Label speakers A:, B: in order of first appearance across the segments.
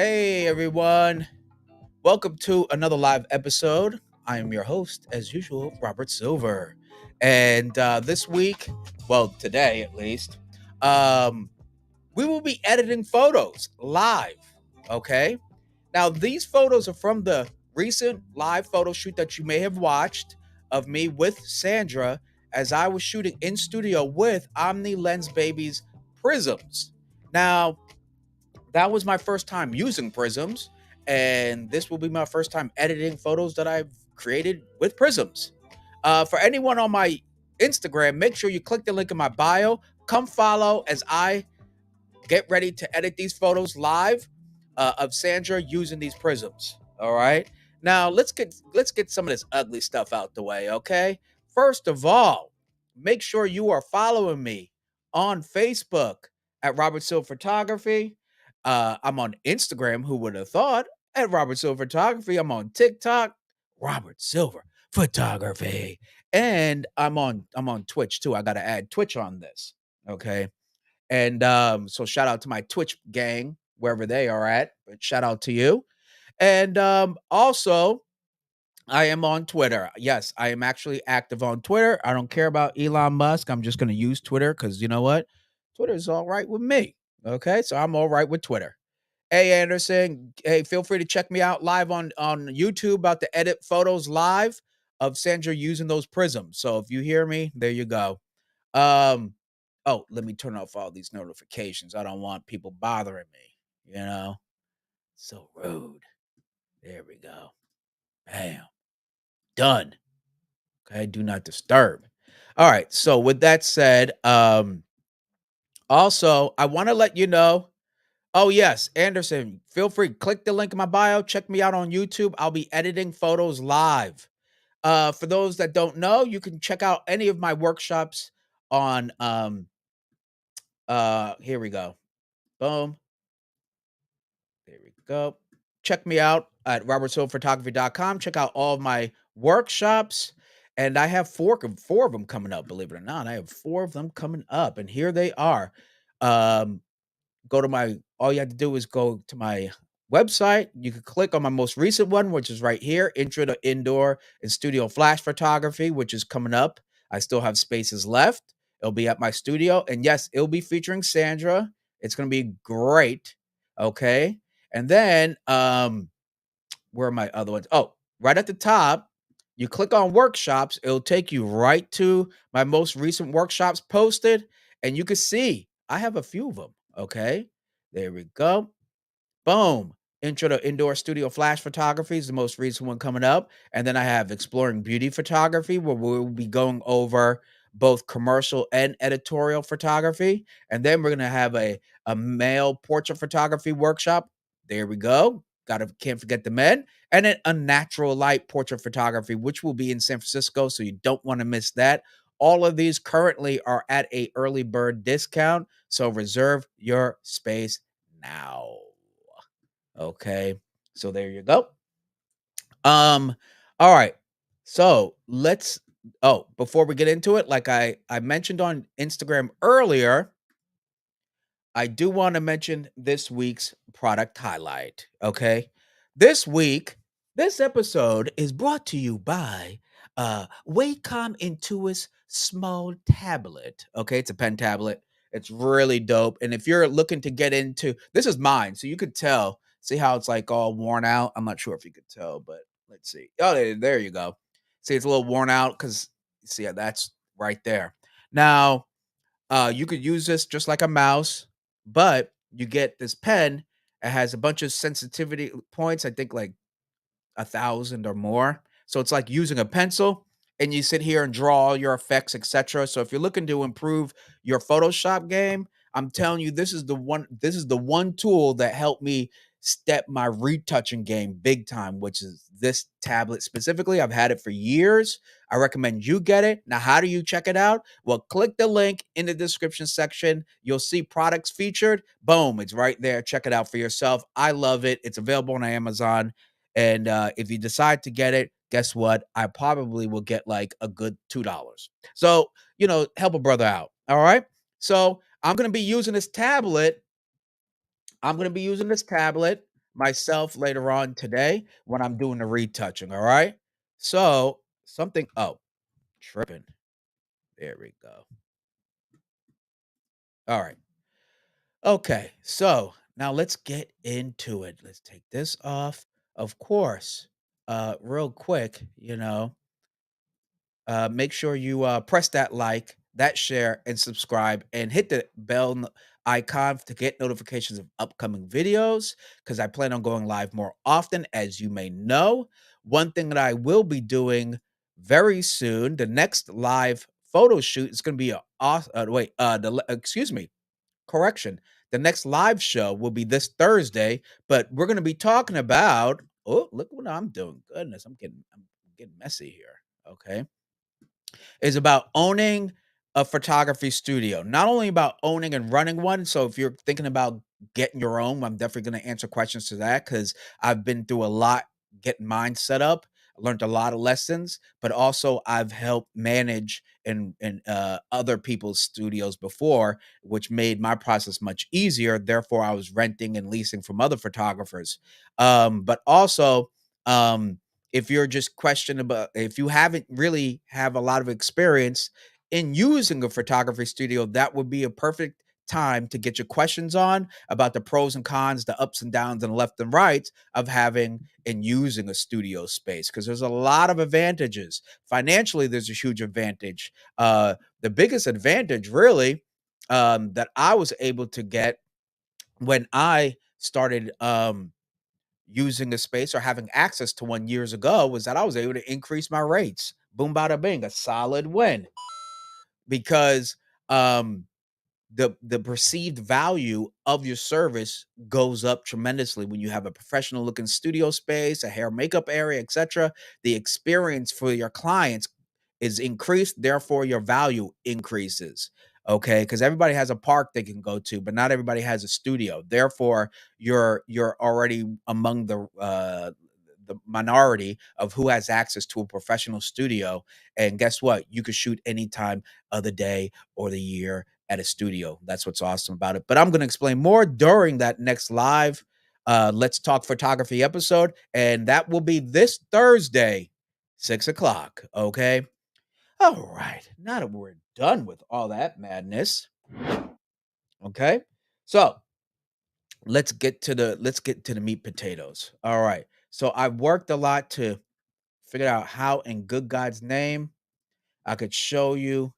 A: Hey everyone, welcome to another live episode. I am your host, as usual, Robert Silver. And this week, well, today at least, um, we will be editing photos live. Okay. Now, these photos are from the recent live photo shoot that you may have watched of me with Sandra as I was shooting in studio with OMNI Lensbaby's Prisms. Now, that was my first time using Prisms, and this will be my first time editing photos that I've created with Prisms. For anyone on my Instagram, make sure you click the link in my bio. Come follow as I get ready to edit these photos live of Sandra using these Prisms. All right. Now let's get some of this ugly stuff out the way. Okay. First of all, make sure you are following me on Facebook at Robert Silver Photography. I'm on Instagram. Who would have thought? At Robert Silver Photography. I'm on TikTok. Robert Silver Photography, and I'm on Twitch too. I got to add Twitch on this. Okay. And so shout out to my Twitch gang, wherever they are at. But shout out to you. And also, I am on Twitter. Yes, I am actually active on Twitter. I don't care about Elon Musk. I'm just going to use Twitter because you know what? Twitter is all right with me. Okay. So I'm all right with Twitter. Hey, Anderson. Hey, feel free to check me out live on YouTube about to edit photos live of Sandra using those prisms. So if you hear me, there you go. Um, oh, let me turn off all these notifications. I don't want people bothering me, you know? So rude. There we go. Bam. Done. Okay, do not disturb. All right. So with that said, also I want to let you know. Oh, yes, Anderson, feel free. Click the link in my bio. Check me out on YouTube. I'll be editing photos live. For those that don't know, you can check out any of my workshops on here we go. Boom. There we go. Check me out at robertsilverphotography.com. Check out all of my workshops. And I have four of them coming up, believe it or not. I have four of them coming up, and here they are. Um, go to my all you have to do is go to my website. You can click on my most recent one, which is right here, Intro to Indoor and Studio Flash Photography, which is coming up. I still have spaces left. It'll be at my studio. And yes, it'll be featuring Sandra. It's gonna be great. Okay. And then where are my other ones? Oh, right at the top, you click on workshops, it'll take you right to my most recent workshops posted, and you can see I have a few of them. Okay, there we go. Boom. Intro to Indoor Studio Flash Photography is the most recent one coming up. And then I have Exploring Beauty Photography, where we'll be going over both commercial and editorial photography. And then we're going to have a male portrait photography workshop. There we go. Can't forget the men. And then a natural light portrait photography, which will be in San Francisco. So you don't want to miss that. All of these currently are at a early bird discount. So reserve your space now. Okay. So there you go. Um, all right. So let's before we get into it, like I mentioned on Instagram earlier, I do want to mention this week's product highlight. Okay. This week, this episode is brought to you by Wacom Intuos small tablet. Okay, it's a pen tablet. It's really dope. And if you're looking to get into this is mine, so you could tell, see how it's like all worn out. I'm not sure if you could tell, but let's see. Oh, there you go. See, it's a little worn out because see, yeah, that's right there. Now, you could use this just like a mouse, but you get this pen. It has a bunch of sensitivity points. I think like 1,000 or more. So it's like using a pencil, and you sit here and draw all your effects, etc. So if you're looking to improve your Photoshop game, I'm telling you, This is the one tool that helped me step my retouching game big time, which is this tablet specifically. I've had it for years. I recommend you get it. Now, how do you check it out? Well, click the link in the description section. You'll see products featured. Boom, it's right there. Check it out for yourself. I love it. It's available on Amazon. And if you decide to get it, guess what? I probably will get like a good $2. So, help a brother out. All right. So I'm going to be using this tablet. I'm going to be using this tablet myself later on today when I'm doing the retouching, all right? So, something oh, tripping. There we go. All right. Okay, so now let's get into it. Let's take this off. Of course, real quick, make sure you press that like, that share, and subscribe, and hit the icon to get notifications of upcoming videos because I plan on going live more often, as you may know. One thing that I will be doing very soon, the next live photo shoot is going to be a wait, excuse me, correction. The next live show will be this Thursday, but we're going to be talking about. Oh, look what I'm doing! Goodness, I'm getting messy here. Okay, is about owning a photography studio. Not only about owning and running one. So if you're thinking about getting your own, I'm definitely going to answer questions to that because I've been through a lot getting mine set up. I learned a lot of lessons, but also I've helped manage and other people's studios before, which made my process much easier. Therefore, I was renting and leasing from other photographers. But also, um, if you're just questionable, if you haven't really have a lot of experience in using a photography studio, that would be a perfect time to get your questions on about the pros and cons, the ups and downs, and left and rights of having and using a studio space. Because there's a lot of advantages. Financially, there's a huge advantage. The biggest advantage, really, that I was able to get when I started using a space or having access to one years ago was that I was able to increase my rates. Boom, bada bing, a solid win because um, the perceived value of your service goes up tremendously when you have a professional looking studio space, a hair makeup area, etc. The experience for your clients is increased, therefore your value increases. Okay, because everybody has a park they can go to, but not everybody has a studio. Therefore, you're already among the minority of who has access to a professional studio. And guess what? You could shoot anytime of the day or the year at a studio. That's what's awesome about it. But I'm going to explain more during that next live Let's Talk Photography episode. And that will be this Thursday, 6 o'clock. Okay. All right. Now that we're done with all that madness. Okay. So let's get to the meat potatoes. All right. So I've worked a lot to figure out how in good God's name I could show you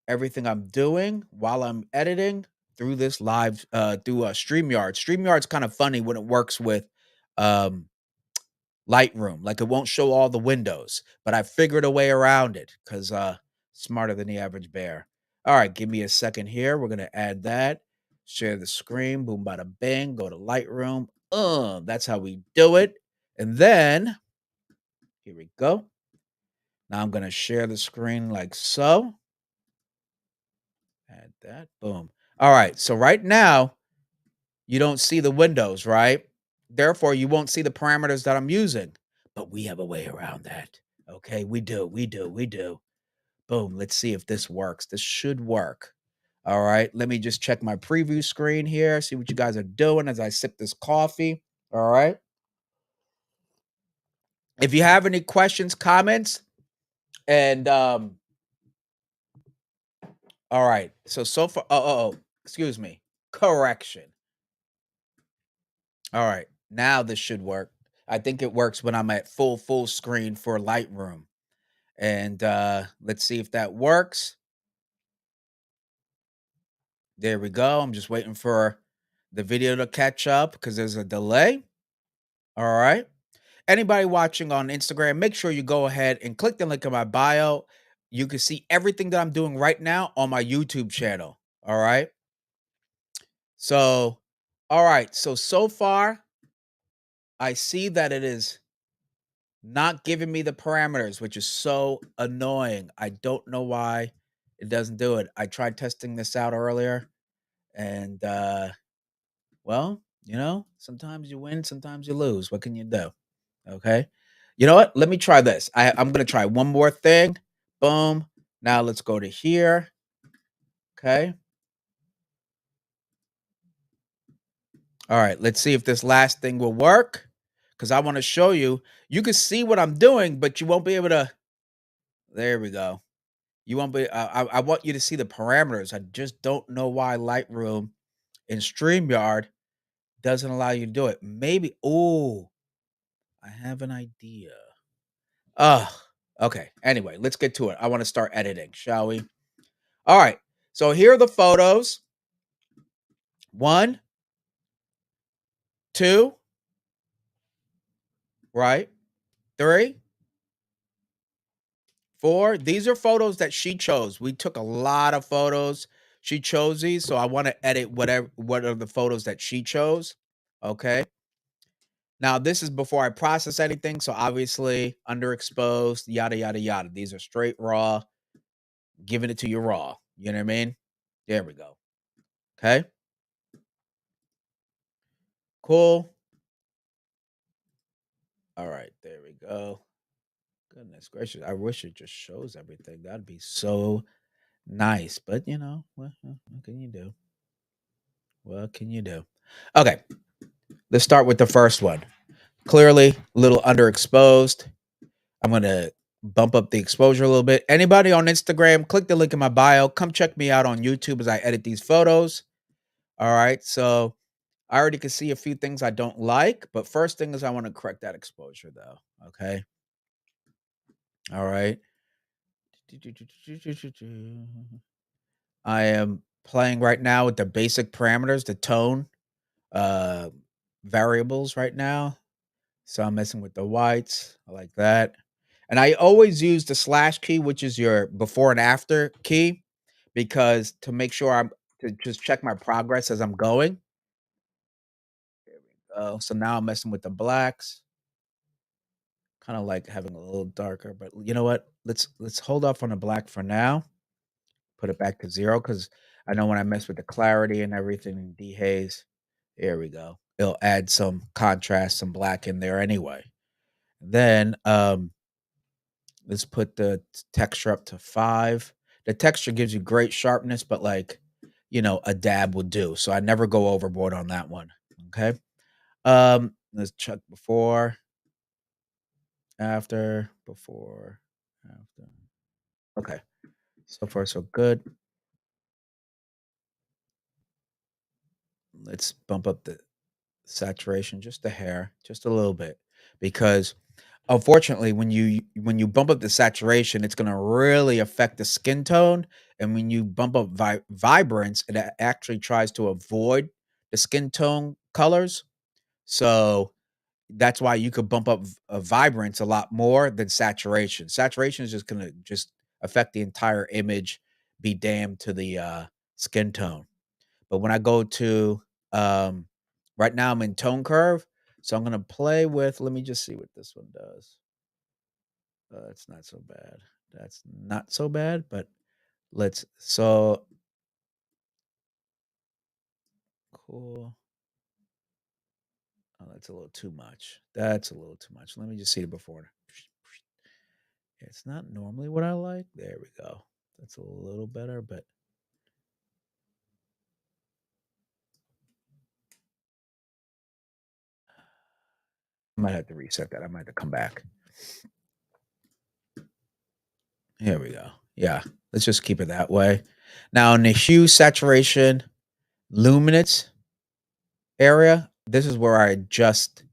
A: everything I'm doing while I'm editing through this live through StreamYard. StreamYard's kind of funny when it works with um Lightroom. Like it won't show all the windows, but I figured a way around it because smarter than the average bear. All right, give me a second here. We're gonna add that. Share the screen, boom bada bing, go to Lightroom. That's how we do it. And then here we go. Now I'm gonna share the screen like so. Add that. Boom. All right. So right now, you don't see the windows, right? Therefore, you won't see the parameters that I'm using. But we have a way around that. Okay. We do. Boom. Let's see if this works. This should work. All right. Let me just check my preview screen here, see what you guys are doing as I sip this coffee. All right. If you have any questions, comments, and all right. So far, excuse me. Correction. All right. Now this should work. I think it works when I'm at full screen for Lightroom. And let's see if that works. There we go. I'm just waiting for the video to catch up because there's a delay. All right. Anybody watching on Instagram, make sure you go ahead and click the link in my bio. You can see everything that I'm doing right now on my YouTube channel. All right. So, all right. So far, I see that it is not giving me the parameters, which is so annoying. I don't know why it doesn't do it. I tried testing this out earlier and well, sometimes you win, sometimes you lose. What can you do? Okay. You know what? Let me try this. I'm gonna try one more thing. Boom. Now let's go to here. Okay. All right, let's see if this last thing will work. Because I want to show you. You can see what I'm doing, but you won't be able to. There we go. You won't be. I want you to see the parameters. I just don't know why Lightroom in StreamYard doesn't allow you to do it. Maybe. Oh, I have an idea. Oh, okay. Anyway, let's get to it. I want to start editing, shall we? All right. So here are the photos. 1, 2, right? 3, 4. These are photos that she chose. We took a lot of photos. She chose these, so I want to edit what are the photos that she chose. Okay. Now this is before I process anything, so obviously underexposed, yada yada yada. These are straight raw, giving it to you raw. You know what I mean? There we go. Okay. Cool. All right, there we go. Goodness gracious, I wish it just shows everything. That'd be so nice. But what can you do? What can you do? Okay, let's start with the first one. Clearly, a little underexposed. I'm gonna bump up the exposure a little bit. Anybody on Instagram, click the link in my bio. Come check me out on YouTube as I edit these photos. All right, so I already can see a few things I don't like, but first thing is I want to correct that exposure though. Okay. All right. I am playing right now with the basic parameters, the tone uh variables right now. So I'm messing with the whites. I like that. And I always use the slash key, which is your before and after key, because to make sure I'm to just check my progress as I'm going. There we go. So now I'm messing with the blacks. Kind of like having a little darker, but you know what? Let's hold off on the black for now. Put it back to 0 because I know when I mess with the clarity and everything and dehaze, there we go. It'll add some contrast, some black in there anyway. Then let's put the texture up to 5. The texture gives you great sharpness, but like, a dab would do. So I never go overboard on that one. Okay. Let's check before, after. Okay. So far so good. Let's bump up the saturation just a hair, just a little bit, because unfortunately when you bump up the saturation, it's going to really affect the skin tone, and when you bump up vibrance, it actually tries to avoid the skin tone colors. So that's why you could bump up vibrance a lot more than saturation. Saturation is just going to just affect the entire image, be damned to the skin tone. But when I go to um right now I'm in tone curve, so I'm gonna play with, let me just see what this one does. It's not so bad. That's not so bad, but let's so cool. Oh, that's a little too much. That's a little too much. Let me just see the before. It's not normally what I like. There we go. That's a little better, but I might have to reset that. I might have to come back. Here we go. Yeah, let's just keep it that way. Now in the hue, saturation, luminance area, this is where I adjust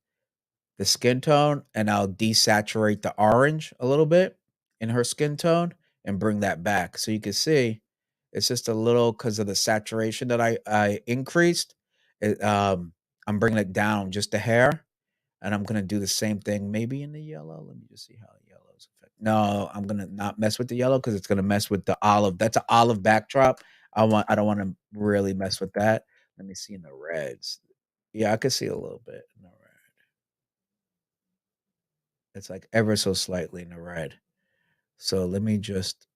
A: the skin tone, and I'll desaturate the orange a little bit in her skin tone and bring that back. So you can see it's just a little because of the saturation that I increased. It, I'm bringing it down just a hair, and I'm gonna do the same thing maybe in the yellow. Let me just see how yellow's affect. No, I'm gonna not mess with the yellow because it's gonna mess with the olive. That's an olive backdrop. I don't want to really mess with that. Let me see in the reds. Yeah, I could see a little bit in the red. It's like ever so slightly in the red. So let me just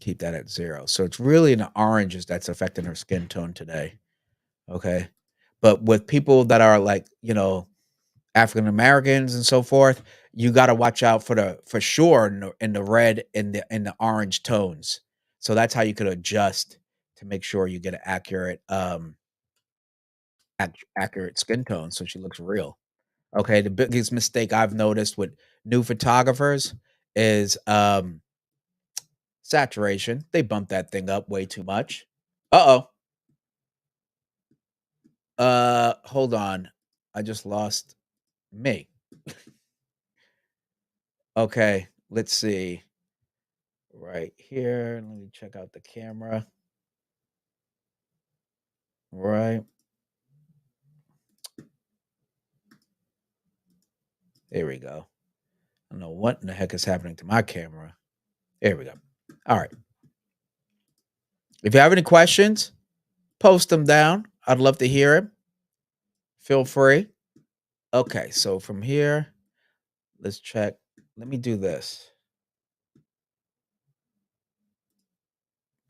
A: keep that at 0. So it's really in the oranges that's affecting her skin tone today. Okay. But with people that are like, African Americans and so forth, you got to watch out for sure in the red in the orange tones. So that's how you could adjust to make sure you get an accurate accurate skin tone, so she looks real. Okay, the biggest mistake I've noticed with new photographers is saturation. They bump that thing up way too much. Uh-oh. Hold on. I just lost me. Okay, let's see. Right here. Let me check out the camera. Right. There we go. I don't know what in the heck is happening to my camera. There we go. All right. If you have any questions, post them down. I'd love to hear it. Feel free. Okay, so from here, let's check. Let me do this.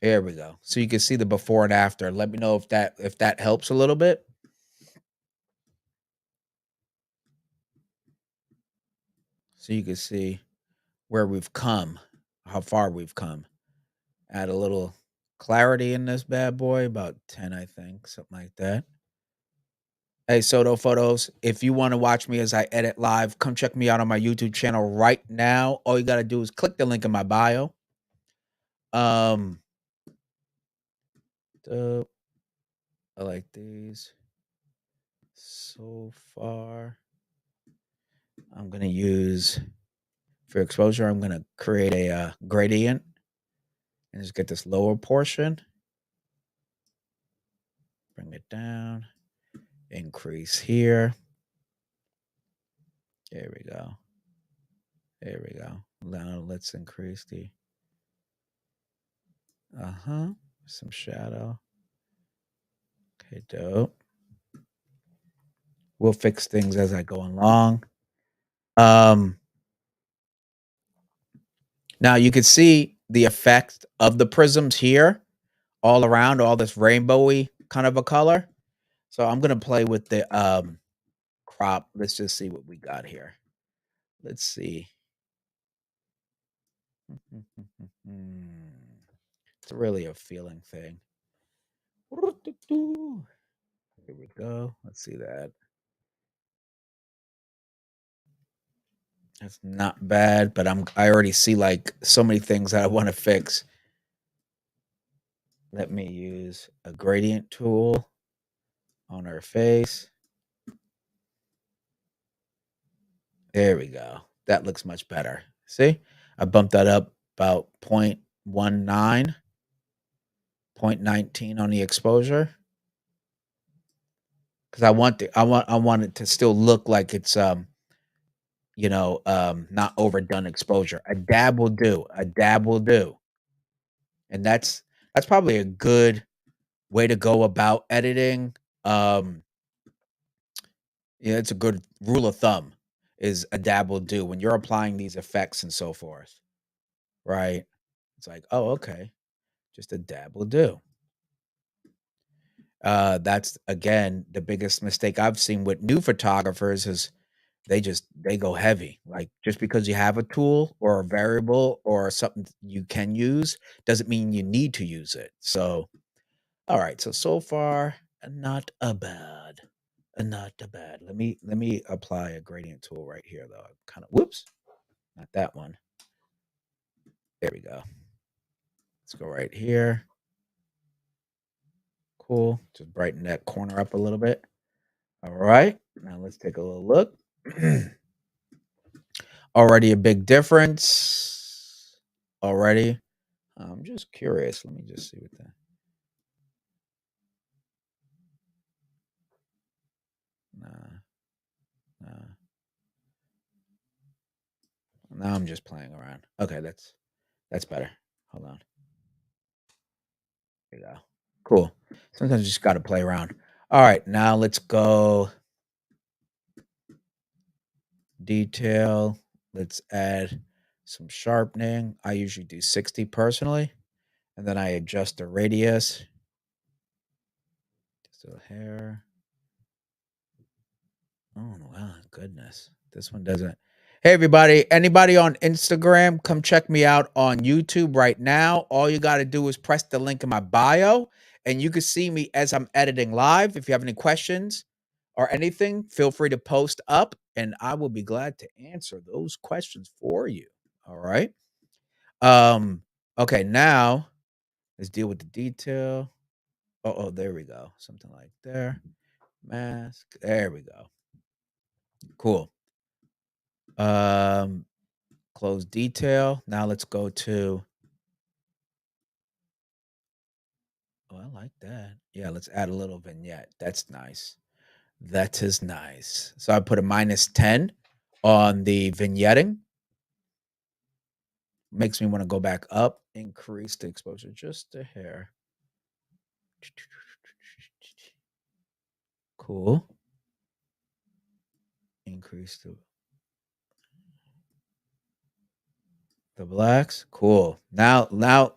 A: There we go. So you can see the before and after. Let me know if that helps a little bit. So you can see where we've come, how far we've come. Add a little clarity in this bad boy, about 10, I think, something like that. Hey, Soto Photos, if you want to watch me as I edit live, come check me out on my YouTube channel right now. All you got to do is click the link in my bio. Um, dope. I like these. So far, I'm going to use, for exposure, I'm going to create a gradient and just get this lower portion. Bring it down. Increase here. There we go. There we go. Now let's increase the some shadow. Okay, dope. We'll fix things as I go along. Now you can see the effect of the prisms here all around, all this rainbowy kind of a color. So I'm gonna play with the crop. Let's just see what we got here. Let's see. It's really a feeling thing. Here we go. Let's see that. That's not bad, but I already see like so many things that I want to fix. Let me use a gradient tool on her face. There we go. That looks much better. See? I bumped that up about 0.19, 0.19 on the exposure. Because I want it to still look like it's not overdone exposure. A dab will do. A dab will do. And that's probably a good way to go about editing. Um, yeah, it's a good rule of thumb is a dab will do when you're applying these effects and so forth, right? It's like, oh, okay, just a dab will do. That's again the biggest mistake I've seen with new photographers is they go heavy. Like just because you have a tool or a variable or something you can use doesn't mean you need to use it. So, all right, so far not a bad, not a bad. Let me apply a gradient tool right here though. Kind of whoops, not that one. There we go. Let's go right here. Cool. Just brighten that corner up a little bit. All right. Now let's take a little look. Already a big difference. Already. I'm just curious. Let me just see what that. Nah, nah. Now I'm just playing around. Okay, that's better. Hold on. There you go. Cool. Sometimes you just got to play around. All right, now let's go detail. Let's add some sharpening. I usually do 60 personally, and then I adjust the radius. So hair. Oh wow, goodness. This one doesn't. Hey everybody, anybody on Instagram, come check me out on YouTube right now. All you got to do is press the link in my bio and you can see me as I'm editing live. If you have any questions or anything, feel free to post up, and I will be glad to answer those questions for you. All right. Um, okay, now let's deal with the detail. Oh, there we go. Something like there. Mask. There we go. Cool. Um, close detail. Now let's go to, oh, I like that. Yeah, let's add a little vignette. That's nice. That is nice. So I put a -10 on the vignetting. Makes me want to go back up, increase the exposure just a hair. Cool. Increase the blacks. Cool. Now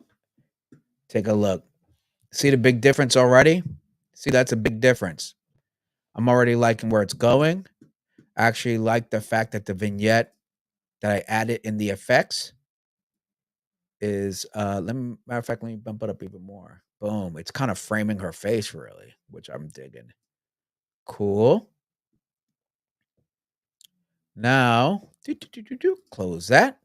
A: take a look. See the big difference already? See, that's a big difference. I'm already liking where it's going. I actually like the fact that the vignette that I added in the effects is matter of fact, let me bump it up even more. Boom. It's kind of framing her face really, which I'm digging. Cool. Now, close that.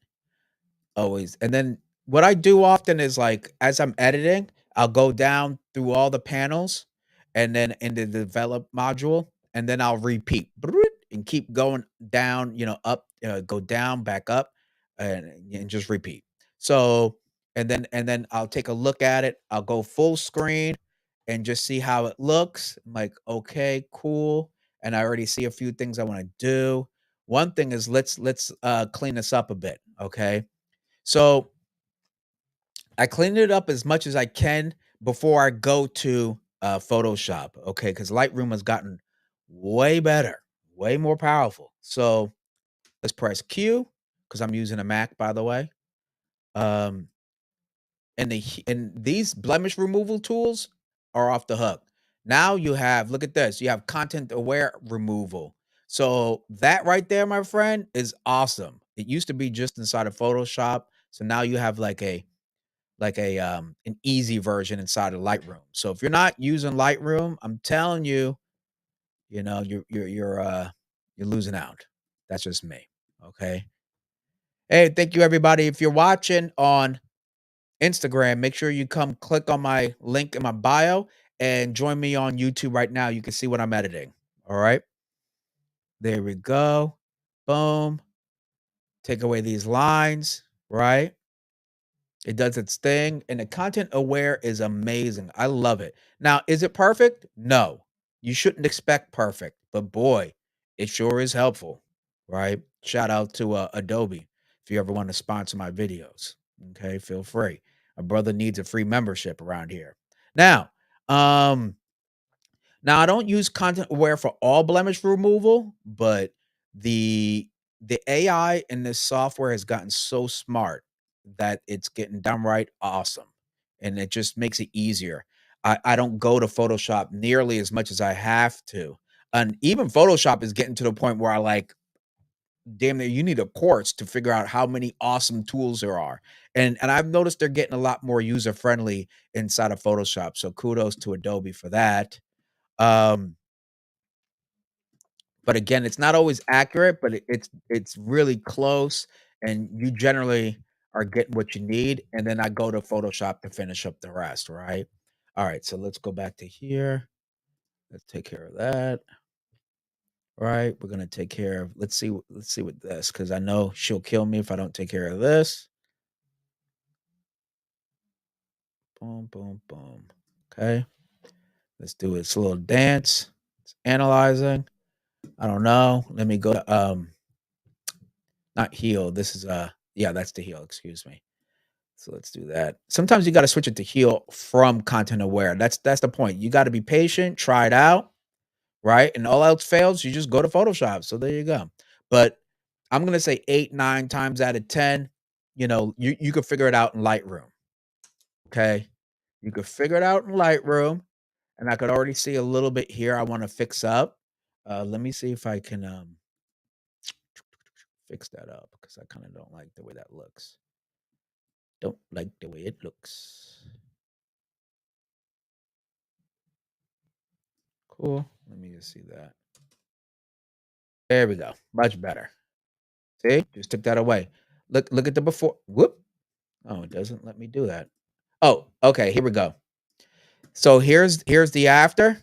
A: Always. And then what I do often is like as I'm editing, I'll go down through all the panels and then in the develop module, and then I'll repeat and keep going down, up, go down, back up, and just repeat. So and then I'll take a look at it. I'll go full screen and just see how it looks. I'm like, okay, cool. And I already see a few things I want to do. One thing is let's clean this up a bit. Okay. So I cleaned it up as much as I can before I go to Photoshop. Okay, because Lightroom has gotten way better, way more powerful. So let's press Q because I'm using a Mac, by the way. Um, and these blemish removal tools are off the hook. Now you have, look at this, you have content aware removal. So that right there, my friend, is awesome. It used to be just inside of Photoshop. So now you have like an easy version inside of Lightroom. So if you're not using Lightroom, I'm telling you, you're losing out. That's just me. Okay. Hey, thank you everybody. If you're watching on Instagram, make sure you come click on my link in my bio and join me on YouTube right now. You can see what I'm editing. All right. There we go. Boom. Take away these lines, right? It does its thing, and the content aware is amazing. I love it. Now, is it perfect? No. You shouldn't expect perfect, but boy, it sure is helpful, right? Shout out to Adobe if you ever want to sponsor my videos. Okay, feel free. A brother needs a free membership around here. Now, um, now I don't use content aware for all blemish removal, but the the AI in this software has gotten so smart that it's getting downright awesome, and it just makes it easier. I don't go to Photoshop nearly as much as I have to, and even Photoshop is getting to the point where I like, damn near you need a course to figure out how many awesome tools there are, and I've noticed they're getting a lot more user friendly inside of Photoshop. So kudos to Adobe for that. Um, but again, it's not always accurate, but it's really close, and you generally are getting what you need. And then I go to Photoshop to finish up the rest, right? All right, so let's go back to here. Let's take care of that. Right, we're gonna take care of. Let's see with this because I know she'll kill me if I don't take care of this. Boom, boom, boom. Okay, let's do this little dance. It's analyzing. I don't know. Let me go to not heal. This is yeah, that's the heal, excuse me. So let's do that. Sometimes you got to switch it to heal from content aware. That's the point. You got to be patient, try it out, right? And all else fails, you just go to Photoshop. So there you go. But I'm gonna say 8, 9 times out of 10, you could figure it out in Lightroom. Okay. You could figure it out in Lightroom. And I could already see a little bit here I want to fix up. Let me see if I can fix that up because I kind of don't like the way that looks. Don't like the way it looks. Cool. Let me just see that. There we go. Much better. See? Just took that away. Look at the before. Whoop. Oh, it doesn't let me do that. Oh, okay, here we go. So here's the after.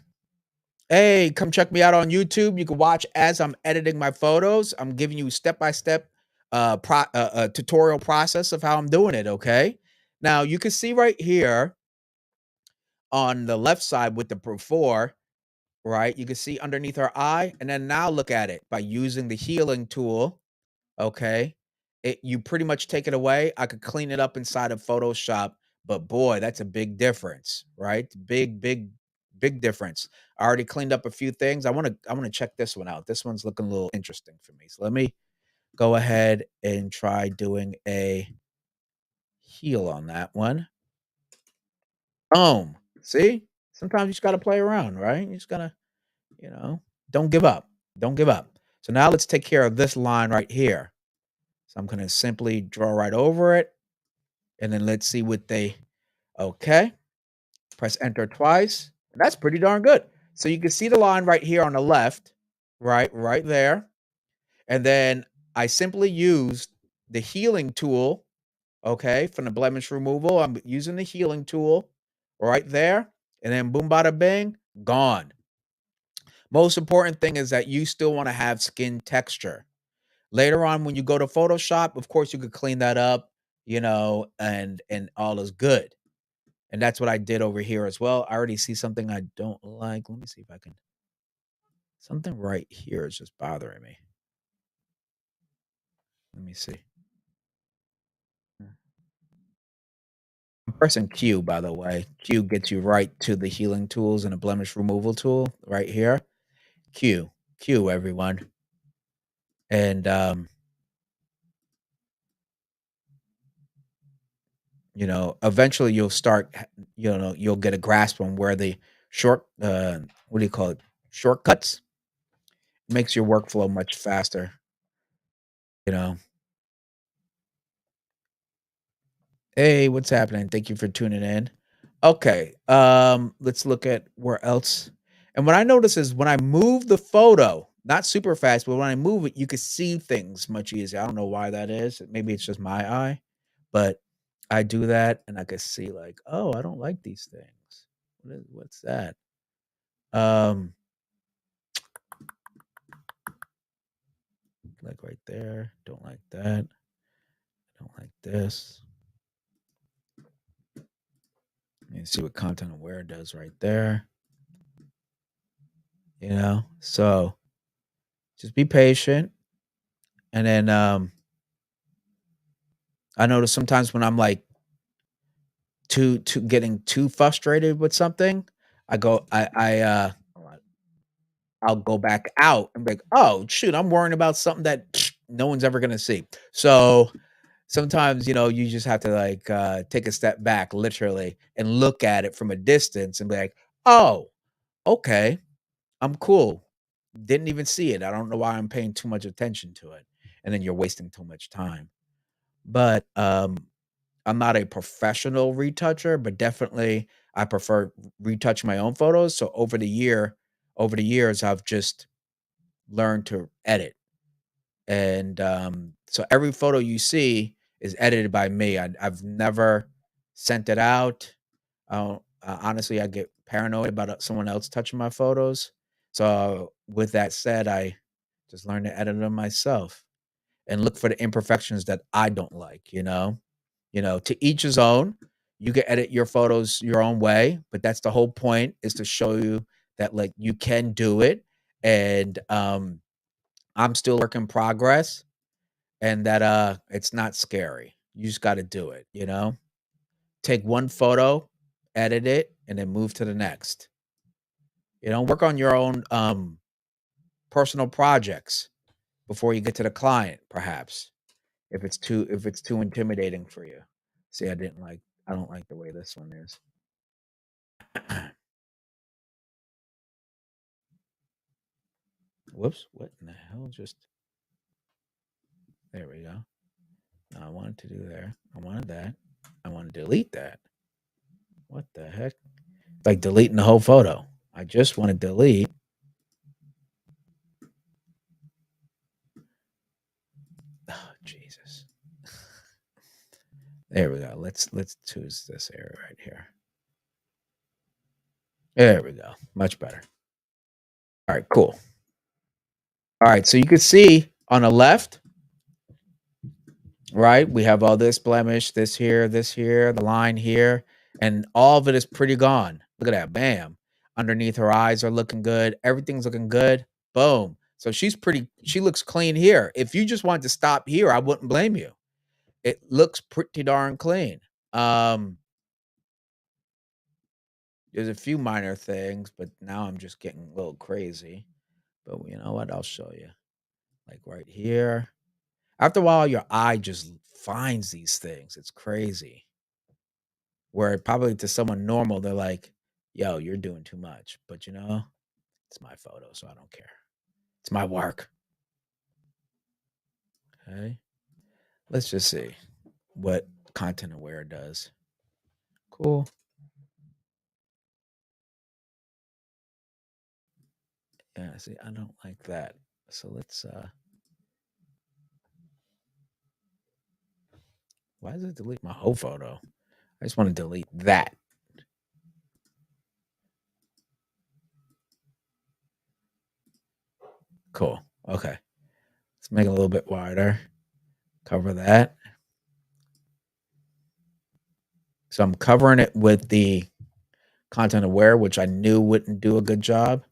A: Hey, come check me out on YouTube. You can watch as I'm editing my photos. I'm giving you step-by-step tutorial process of how I'm doing it, okay? Now, you can see right here on the left side with the before, right? You can see underneath her eye, and then now look at it by using the healing tool, okay? You pretty much take it away. I could clean it up inside of Photoshop, but boy, that's a big difference, right? Big difference. I already cleaned up a few things. I want to check this one out. This one's looking a little interesting for me. So let me go ahead and try doing a heal on that one. Boom. See? Sometimes you just got to play around, right? You just got to, you know, don't give up. Don't give up. So now let's take care of this line right here. So I'm going to simply draw right over it. And then let's see what they, okay. Press enter twice. That's pretty darn good. So you can see the line right here on the left, right there. And then I simply used the healing tool, okay, from the blemish removal. I'm using the healing tool right there. And then boom, bada bing, gone. Most important thing is that you still want to have skin texture. Later on, when you go to Photoshop, of course, you could clean that up, and all is good. And that's what I did over here as well. I already see something I don't like. Let me see if I can. Something right here is just bothering me. Let me see. I'm pressing Q, by the way. Q gets you right to the healing tools and a blemish removal tool right here. Q, Q, everyone. And eventually you'll start. You'll get a grasp on where the short. What do you call it? Shortcuts makes your workflow much faster. You know. Hey, what's happening? Thank you for tuning in. Okay, let's look at where else. And what I notice is when I move the photo, not super fast, but when I move it, you can see things much easier. I don't know why that is. Maybe it's just my eye, but I do that and I can see like, oh, I don't like these things. What's that? Um, like right there. Don't like that. Don't like this. Let me see what content aware does right there. So just be patient. And then I notice sometimes when I'm like too getting too frustrated with something, I go I'll go back out and be like, oh shoot, I'm worrying about something that no one's ever gonna see. So sometimes, you just have to like take a step back literally and look at it from a distance and be like, oh, okay, I'm cool. Didn't even see it. I don't know why I'm paying too much attention to it. And then you're wasting too much time. But I'm not a professional retoucher, but definitely I prefer retouch my own photos. So over the years, I've just learned to edit, and so every photo you see is edited by me. I've never sent it out. Honestly, I get paranoid about someone else touching my photos. So with that said, I just learned to edit them myself and look for the imperfections that I don't like. To each his own. You can edit your photos your own way, but that's the whole point, is to show you that like you can do it. And I'm still work in progress, and that it's not scary. You just got to do it. Take one photo, edit it, and then move to the next. Work on your own personal projects before you get to the client, perhaps. If it's too intimidating for you. See, I don't like the way this one is. Whoops, what in the hell just there we go. No, I wanted to do there. I wanted that. I want to delete that. What the heck? Like deleting the whole photo. I just want to delete. Oh, Jesus. There we go. Let's choose this area right here. There we go. Much better. All right, cool. All right, so you can see on the left, right? We have all this blemish, this here, the line here, and all of it is pretty gone. Look at that. Bam. Underneath her eyes are looking good. Everything's looking good. Boom. So she looks clean here. If you just wanted to stop here, I wouldn't blame you. It looks pretty darn clean. Um, there's a few minor things, but now I'm just getting a little crazy. But you know what? I'll show you. Like right here. After a while, your eye just finds these things. It's crazy. Where probably to someone normal, they're like, yo, you're doing too much. But it's my photo, so I don't care. It's my work. Okay. Let's just see what content aware does. Cool. Yeah, see, I don't like that. So let's why does it delete my whole photo? I just want to delete that. Cool. Okay. Let's make it a little bit wider. Cover that. So I'm covering it with the content aware, which I knew wouldn't do a good job.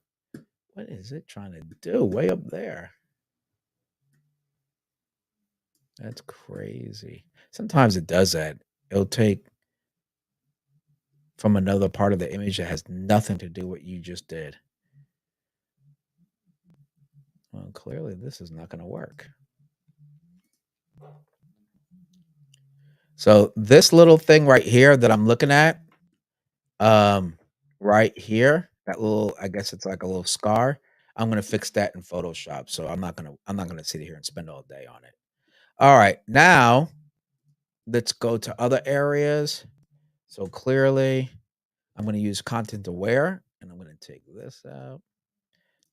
A: What is it trying to do way up there? That's crazy. Sometimes it does that. It'll take from another part of the image that has nothing to do what you just did. Well, clearly this is not going to work. So this little thing right here that I'm looking at, right here, that little, I guess it's like a little scar. I'm gonna fix that in Photoshop. So I'm not gonna sit here and spend all day on it. All right, now let's go to other areas. So clearly, I'm gonna use content aware, and I'm gonna take this out,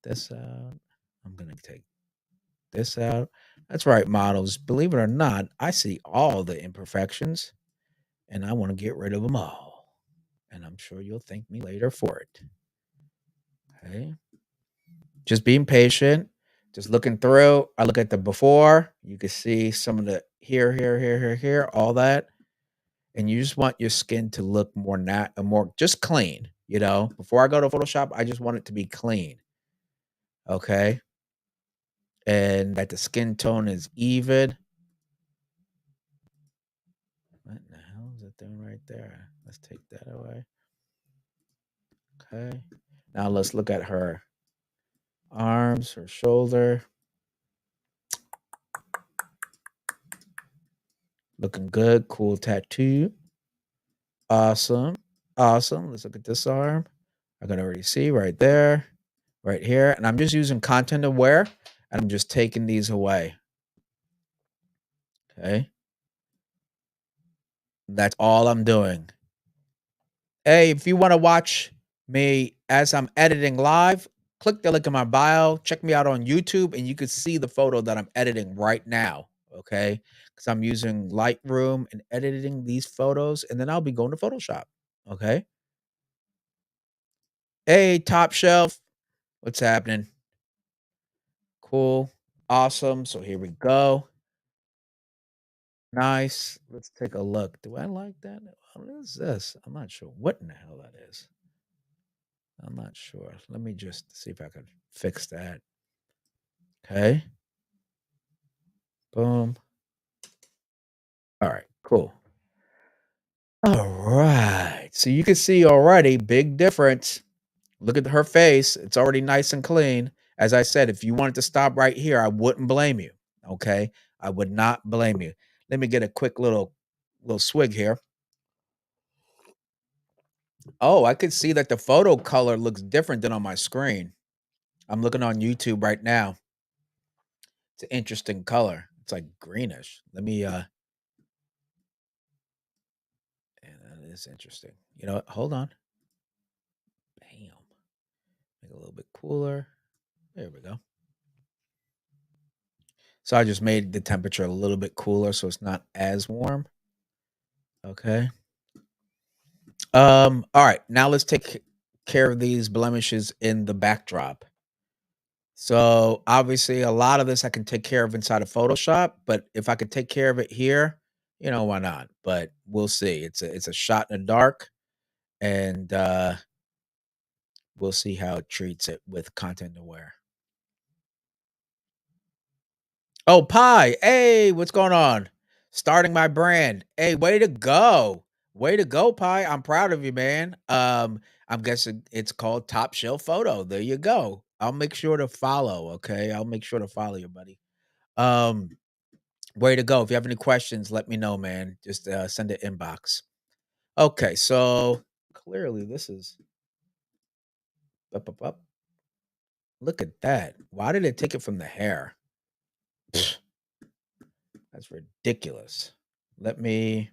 A: this out. I'm gonna take this out. That's right, models. Believe it or not, I see all the imperfections, and I want to get rid of them all. And I'm sure you'll thank me later for it. Okay. Just being patient, just looking through. I look at the before. You can see some of the here, all that. And you just want your skin to look more just clean. Before I go to Photoshop, I just want it to be clean. Okay. And that the skin tone is even. What the hell is it doing right there? Let's take that away. Okay. Now let's look at her arms, her shoulder. Looking good. Cool tattoo. Awesome. Awesome. Let's look at this arm. I can already see right there, right here. And I'm just using content aware and I'm just taking these away. Okay. That's all I'm doing. Hey, if you want to watch me as I'm editing live, click the link in my bio. Check me out on YouTube and you can see the photo that I'm editing right now. Okay. Because I'm using Lightroom and editing these photos. And then I'll be going to Photoshop. Okay. Hey, top shelf. What's happening? Cool. Awesome. So here we go. Nice. Let's take a look. Do I like that? What is this? I'm not sure what in the hell that is. I'm not sure. Let me just see if I can fix that. Okay. Boom. All right. Cool. All right. So you can see already big difference. Look at her face. It's already nice and clean. As I said, if you wanted to stop right here, I wouldn't blame you. Okay. I would not blame you. Let me get a quick little swig here. Oh, I could see that the photo color looks different than on my screen. I'm looking on YouTube right now. It's an interesting color. It's like greenish. Let me and that is interesting. You know what? Hold on. Bam. Make it a little bit cooler. There we go. So I just made the temperature a little bit cooler so it's not as warm. Okay. All right. Now let's take care of these blemishes in the backdrop. So obviously a lot of this I can take care of inside of Photoshop, but if I could take care of it here, why not? But we'll see. It's a shot in the dark, and we'll see how it treats it with content aware. Oh, Pi. Hey, what's going on? Starting my brand. Hey, way to go. Way to go, Pi. I'm proud of you, man. I'm guessing it's called Top Shelf Photo. There you go. I'll make sure to follow, okay? I'll make sure to follow you, buddy. Um, Way to go. If you have any questions, let me know, man. Just send it inbox. Okay, so clearly this is up, up, up. Look at that. Why did it take it from the hair? Pfft, that's ridiculous. Let me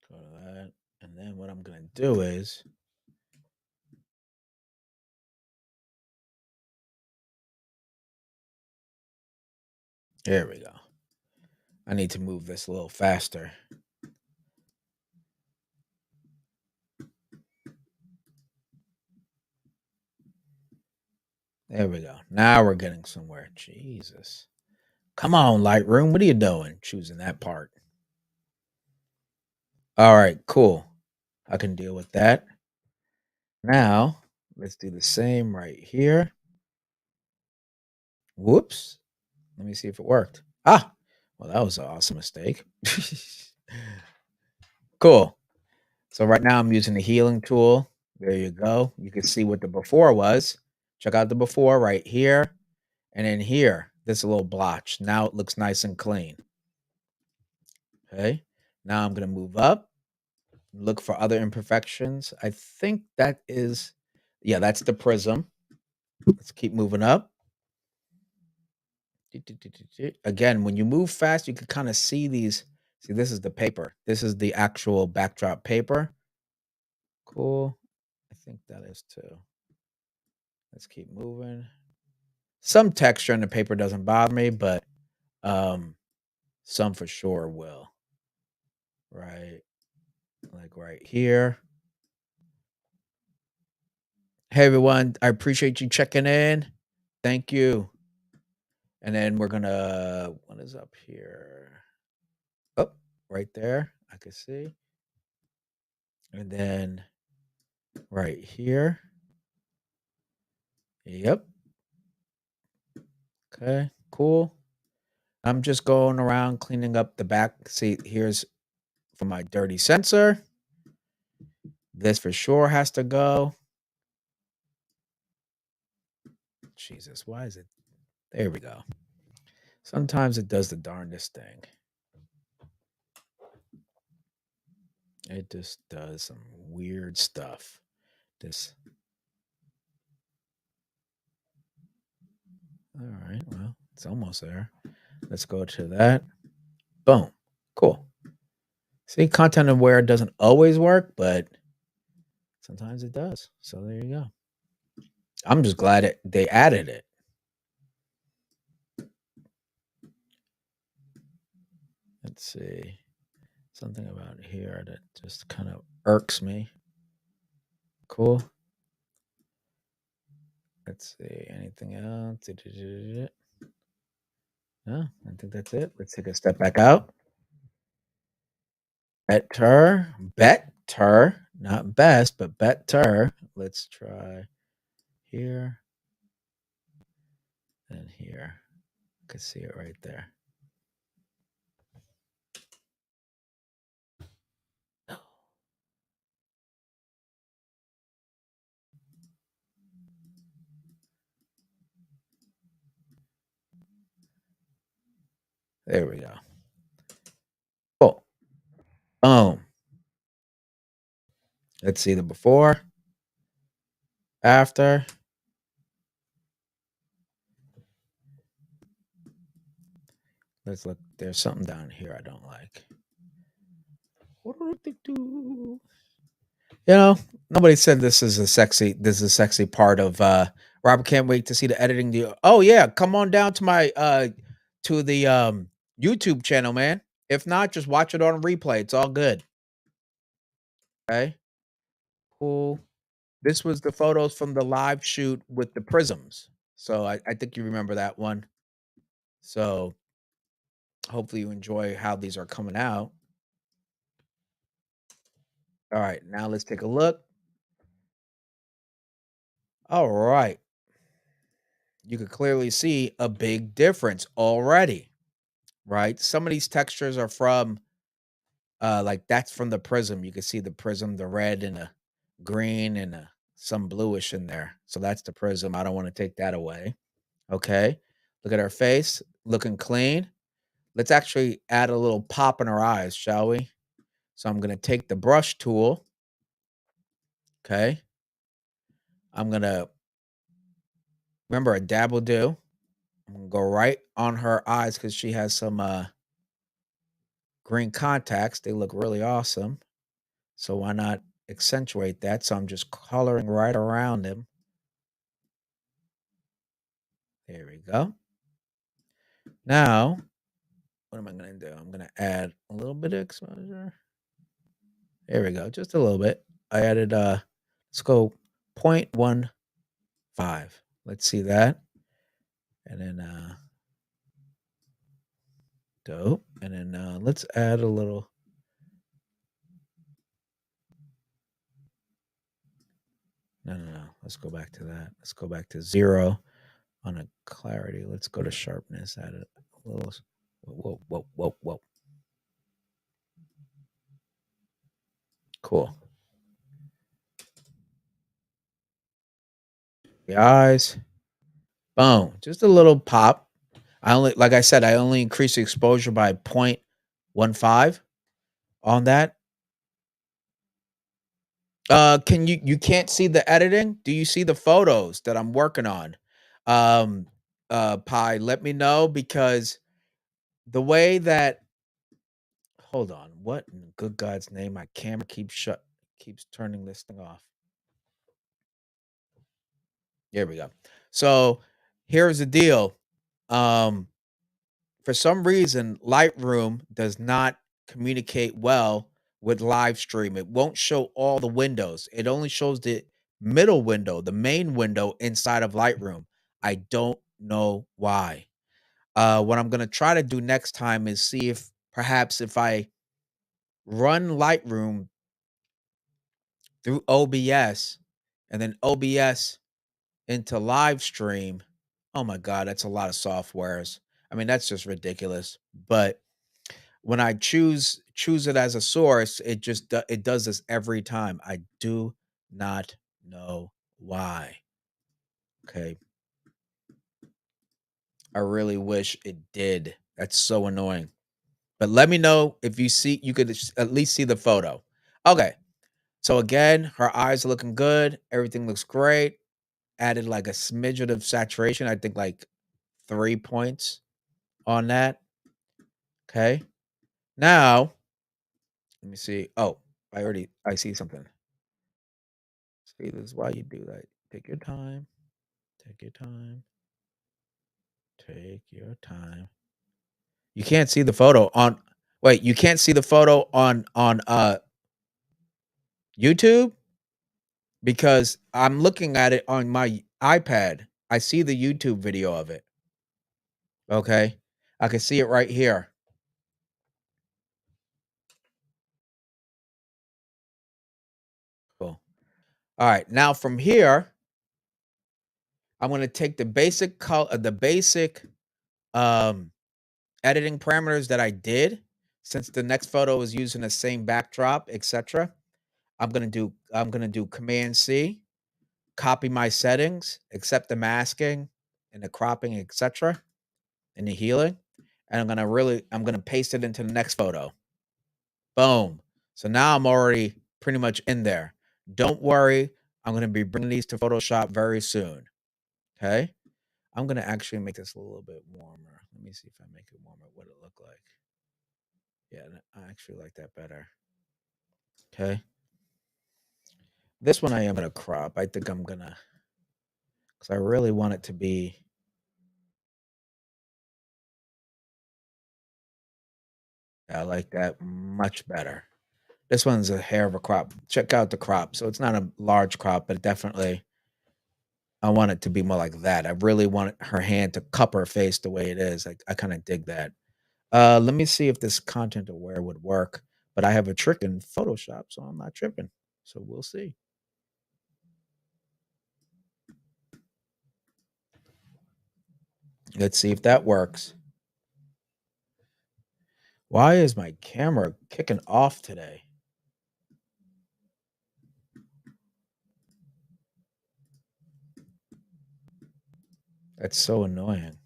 A: go to that. And then what I'm gonna do is there we go. I need to move this a little faster. There we go. Now we're getting somewhere. Jesus. Come on, Lightroom. What are you doing? Choosing that part. All right, cool. I can deal with that. Now, let's do the same right here. Whoops. Let me see if it worked. Ah, well, that was an awesome mistake. Cool. So right now I'm using the healing tool. There you go. You can see what the before was. Check out the before right here. And then here, this little blotch. Now it looks nice and clean. Okay. Now I'm going to move up, look for other imperfections. I think that is, yeah, that's the prism. Let's keep moving up. Again, when you move fast, you can kind of see these. See, this is the paper. This is the actual backdrop paper. Cool. I think that is too. Let's keep moving. Some texture in the paper doesn't bother me, but some for sure will. Right. Like right here. Hey everyone, I appreciate you checking in. Thank you. And then we're gonna what is up here? Oh, right there. I can see. And then right here. Yep. Okay, cool. I'm just going around cleaning up the back. See, here's for my dirty sensor. This for sure has to go. Jesus, why is it? There we go. Sometimes it does the darndest thing. It just does some weird stuff. This. All right. Well, it's almost there. Let's go to that. Boom. Cool. See, content aware doesn't always work, but sometimes it does. So there you go. I'm just glad they added it. Let's see. Something about here that just kind of irks me. Cool. Let's see. Anything else? No, I think that's it. Let's take a step back out. Better, not best, but better. Let's try here and here. You can see it right there. There we go. Cool. Boom. Let's see the before, after. Let's look. There's something down here I don't like. You know, nobody said this is a sexy part of Robert. Can't wait to see the editing deal. Oh yeah, come on down to my to the YouTube channel, man. If not, just watch it on replay. It's all good. Okay. Cool. This was the photos from the live shoot with the Prisms. So I think you remember that one. So hopefully you enjoy how these are coming out. All right, now let's take a look. All right. You could clearly see a big difference already, right? Some of these textures are from like that's from the prism. You can see the prism, the red and the green and some bluish in there. So that's the prism. I don't want to take that away. Okay. Look at her face, looking clean. Let's actually add a little pop in her eyes, shall we? So I'm going to take the brush tool. Okay. I'm going to remember a dab will do. I'm going to go right on her eyes because she has some green contacts. They look really awesome. So why not accentuate that? So I'm just coloring right around him. There we go. Now, what am I going to do? I'm going to add a little bit of exposure. There we go. Just a little bit. I added, let's go 0.15. Let's see that. And then, dope. And then let's add a little. No. Let's go back to that. Let's go back to 0 on a clarity. Let's go to sharpness. Add it a little. Whoa. Cool. The eyes. Boom. Just a little pop. Like I said, I only increased the exposure by 0.15 on that. Can you can't see the editing? Do you see the photos that I'm working on? Um, Pi, let me know because the way that hold on, what in good God's name? My camera keeps turning this thing off. There we go. So here's the deal. Um, for some reason, Lightroom does not communicate well with live stream. It won't show all the windows. It only shows the middle window, the main window inside of Lightroom. I don't know why. What I'm going to try to do next time is see if perhaps if I run Lightroom through OBS and then OBS into live stream. Oh my God, that's a lot of softwares. I mean, that's just ridiculous. But when I choose it as a source, it does this every time. I do not know why. Okay. I really wish it did. That's so annoying. But let me know if you could at least see the photo. Okay. So again, her eyes are looking good. Everything looks great. Added like a smidgen of saturation. I think like 3 points on that. Okay. Now, let me see. Oh, I see something. See, this is why you do that. Take your time. Take your time. Take your time. You can't see the photo on wait, you can't see the photo on YouTube because I'm looking at it on my iPad. I see the YouTube video of it. Okay. I can see it right here. Cool. All right. Now from here, I'm going to take the basic color, the basic um editing parameters that I did, since the next photo is using the same backdrop, etc. I'm gonna do Command C, copy my settings, except the masking and the cropping, etc. and the healing, and I'm gonna paste it into the next photo. Boom. So now I'm already pretty much in there. Don't worry, I'm gonna be bringing these to Photoshop very soon. Okay. I'm gonna actually make this a little bit warmer. Let me see if I make it warmer. What it look like? Yeah, I actually like that better. Okay. This one I am gonna crop. I think I'm gonna, because I really want it to be. I like that much better. This one's a hair of a crop. Check out the crop. So it's not a large crop, but definitely I want it to be more like that. I really want her hand to cup her face the way it is. I kind of dig that. Let me see if this content aware would work. But I have a trick in Photoshop, so I'm not tripping. So we'll see. Let's see if that works. Why is my camera kicking off today? That's so annoying.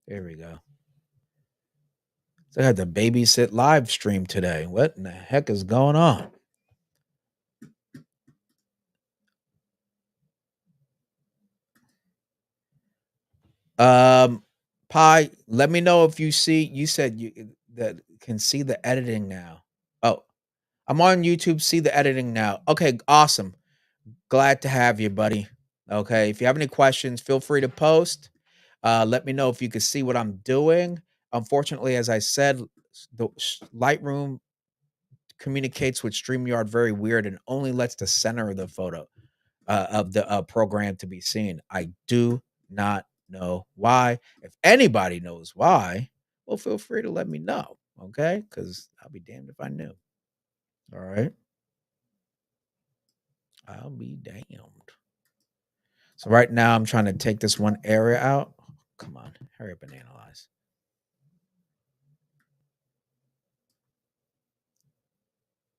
A: There we go. So I had to babysit live stream today. What in the heck is going on? Um, Pi, let me know if you see. You said you that can see the editing now. Oh, I'm on YouTube. See the editing now. Okay, awesome. Glad to have you, buddy. Okay, if you have any questions, feel free to post. Let me know if you can see what I'm doing. Unfortunately, as I said, the Lightroom communicates with StreamYard very weird and only lets the center of the photo of the program to be seen. I do not know why. If anybody knows why, well, feel free to let me know. Okay, because I'll be damned if I knew. All right, I'll be damned. So right now, I'm trying to take this one area out. Come on, hurry up and analyze.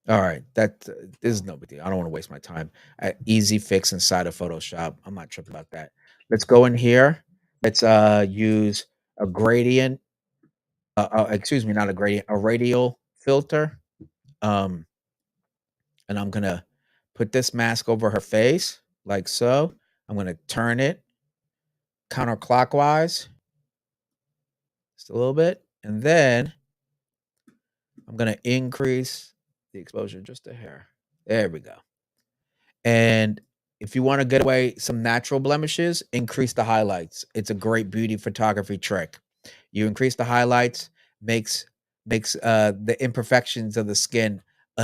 A: All right, this is no big deal. I don't want to waste my time. Easy fix inside of Photoshop. I'm not tripping about that. Let's go in here. Let's use a gradient. Excuse me, not a gradient, a radial filter. Um, and I'm gonna put this mask over her face like so. I'm gonna turn it counterclockwise just a little bit, and then I'm gonna increase the exposure just a hair. There we go. And if you want to get away some natural blemishes, increase the highlights. It's a great beauty photography trick. You increase the highlights, makes the imperfections of the skin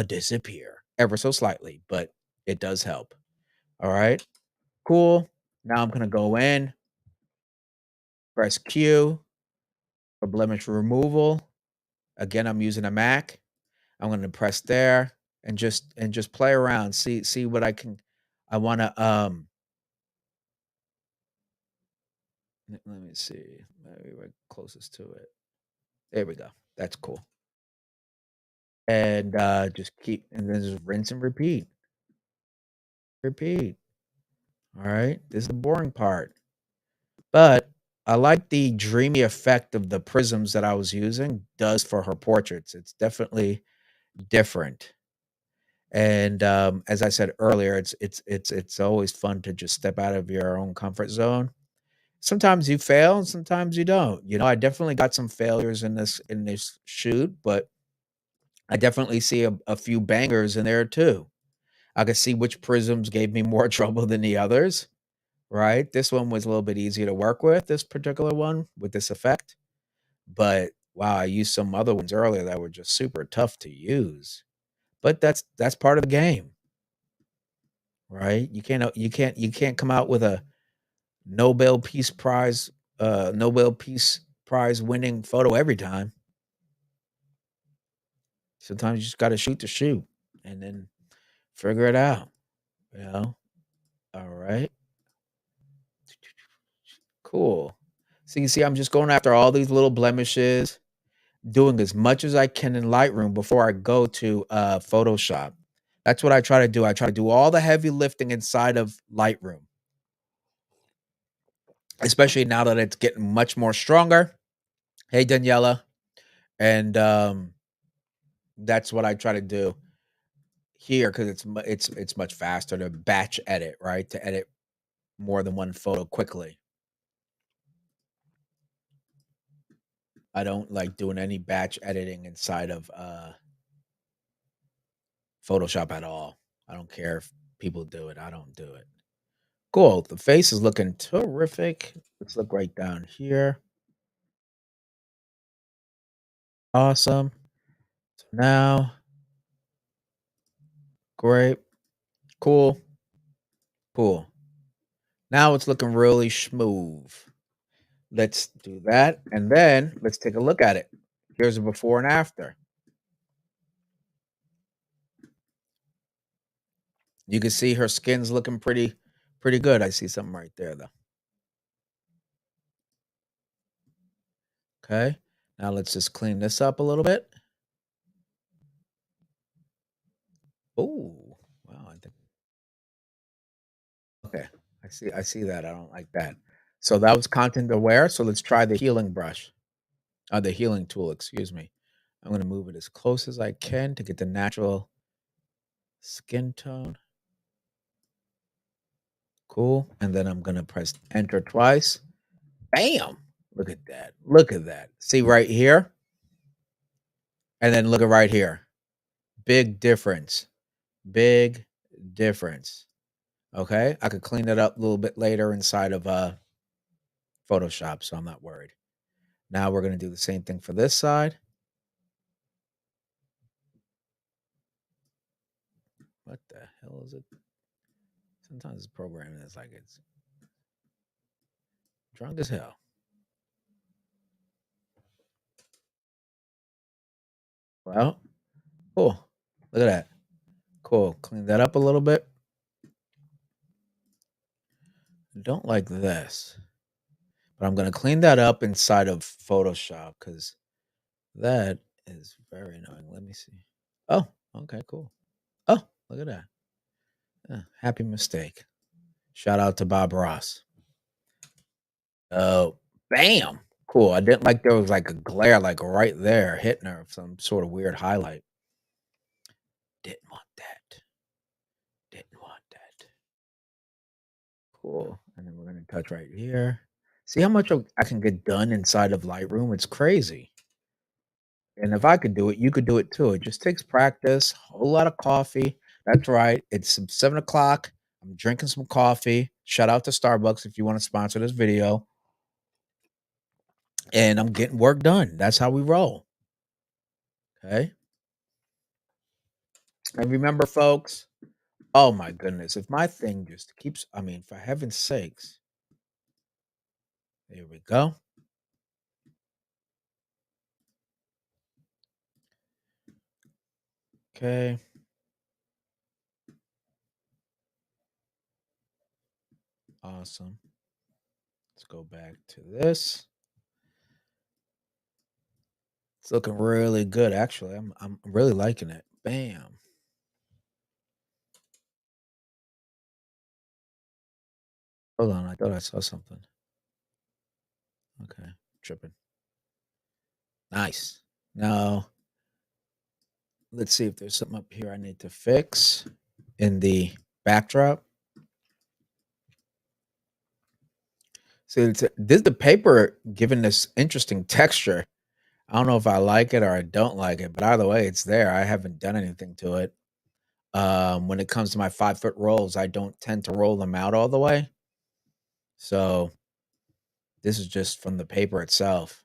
A: disappear ever so slightly, but it does help. All right, cool. Now I'm gonna go in, press Q for blemish removal. Again, I'm using a Mac. I'm gonna press there and just play around. See what I can. I want to let me see. Maybe we're closest to it. There we go. That's cool. And just keep and then just rinse and repeat. Repeat. All right. This is the boring part. But I like the dreamy effect of the prisms that I was using does for her portraits. It's definitely different. And as I said earlier, it's always fun to just step out of your own comfort zone. Sometimes you fail and sometimes you don't. You know, I definitely got some failures in this shoot, but I definitely see a few bangers in there too. I could see which prisms gave me more trouble than the others, right? This one was a little bit easier to work with, this particular one with this effect. But wow, I used some other ones earlier that were just super tough to use. But that's part of the game, right? You can't come out with a Nobel Peace Prize Nobel Peace Prize winning photo every time. Sometimes you just got to shoot the shoot and then figure it out, you know? All right. Cool. So you see, I'm just going after all these little blemishes, doing as much as I can in Lightroom before I go to Photoshop. That's what I try to do. I try to do all the heavy lifting inside of Lightroom, especially now that it's getting much more stronger. Hey, Daniela. And that's what I try to do here because it's much faster to batch edit, right? To edit more than one photo quickly. I don't like doing any batch editing inside of Photoshop at all. I don't care if people do it. I don't do it. Cool. The face is looking terrific. Let's look right down here. Awesome. So now, great. Cool. Cool. Now it's looking really smooth. Let's do that. And then let's take a look at it. Here's a before and after. You can see her skin's looking pretty good. I see something right there though. Okay. Now let's just clean this up a little bit. Oh, wow. I think okay. I see that. I don't like that. So that was content aware. So let's try the healing brush. The healing tool, excuse me. I'm gonna move it as close as I can to get the natural skin tone. Cool. And then I'm gonna press enter twice. Bam! Look at that. Look at that. See right here? And then look at right here. Big difference. Big difference. Okay? I could clean it up a little bit later inside of Photoshop, so I'm not worried. Now we're gonna do the same thing for this side. What the hell is it? Sometimes this programming is like it's drunk as hell. Well, cool. Look at that. Cool. Clean that up a little bit. Don't like this. But I'm going to clean that up inside of Photoshop because that is very annoying. Let me see. Oh, okay, cool. Oh, look at that. Happy mistake. Shout out to Bob Ross. Oh, bam. Cool. I didn't like there was like a glare like right there hitting her, some sort of weird highlight. Didn't want that. Didn't want that. Cool. And then we're going to touch right here. See how much I can get done inside of Lightroom? It's crazy. And if I could do it, you could do it too. It just takes practice, a whole lot of coffee. That's right. It's 7 o'clock. I'm drinking some coffee. Shout out to Starbucks if you want to sponsor this video. And I'm getting work done. That's how we roll. Okay. And remember, folks, oh my goodness, if my thing just keeps, I mean, for heaven's sakes, there we go. Okay. Awesome. Let's go back to this. It's looking really good, actually. I'm really liking it. Bam. Hold on, I thought I saw something. Okay, tripping. Nice. Now, let's see if there's something up here I need to fix in the backdrop. See, this the paper giving this interesting texture. I don't know if I like it or I don't like it, but either way, it's there. I haven't done anything to it. When it comes to my 5 foot rolls, I don't tend to roll them out all the way. So this is just from the paper itself.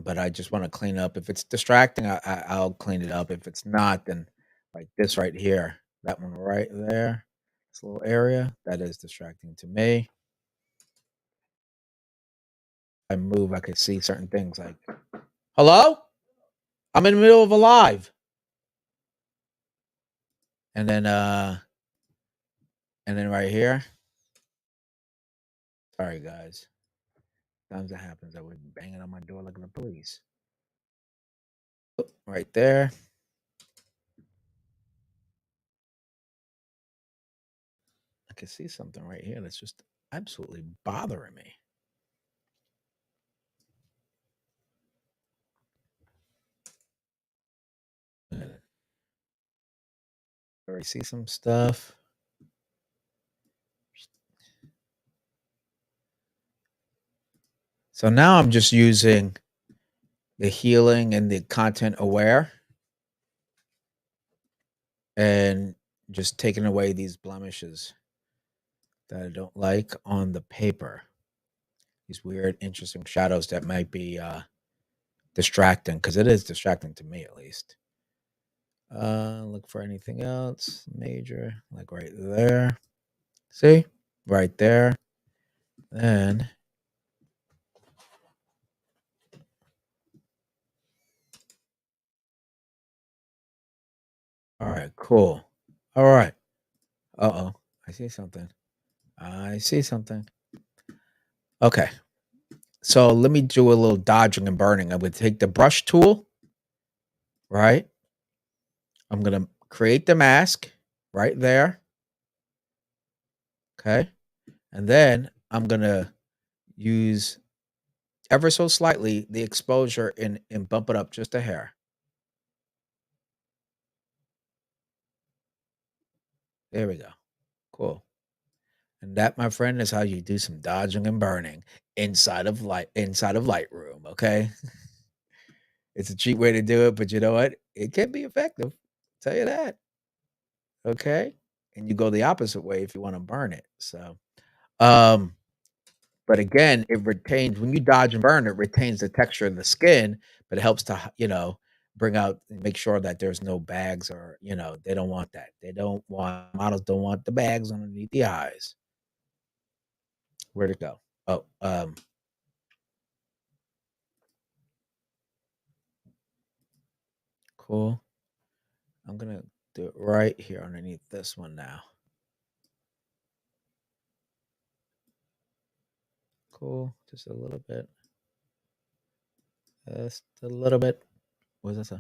A: But I just want to clean up. If it's distracting, I'll clean it up. If it's not, then like this right here, that one right there, this little area, that is distracting to me. I move, I could see certain things like, hello? I'm in the middle of a live. And then right here, sorry guys. Sometimes it happens. I would bang it on my door like the police. Oh, right there. I can see something right here that's just absolutely bothering me. I already see some stuff. So now I'm just using the healing and the content aware and just taking away these blemishes that I don't like on the paper. These weird, interesting shadows that might be distracting, because it is distracting to me at least. Look for anything else major, like right there. See? Right there. Then all right, cool. All right. Uh-oh. I see something. I see something. Okay. So let me do a little dodging and burning. I would take the brush tool, right? I'm gonna create the mask right there. Okay. And then I'm gonna use ever so slightly the exposure and bump it up just a hair. There we go. Cool. And that, my friend, is how you do some dodging and burning inside of Lightroom. Okay. It's a cheap way to do it, but you know what? It can be effective. Tell you that. Okay. And you go the opposite way if you want to burn it. So um but again, it retains when you dodge and burn, it retains the texture of the skin, but it helps to, bring out and make sure that there's no bags or, they don't want that. They don't want models don't want the bags underneath the eyes. Where'd it go? Oh, cool. I'm gonna do it right here underneath this one now. Cool. Just a little bit. Just a little bit. What's that say?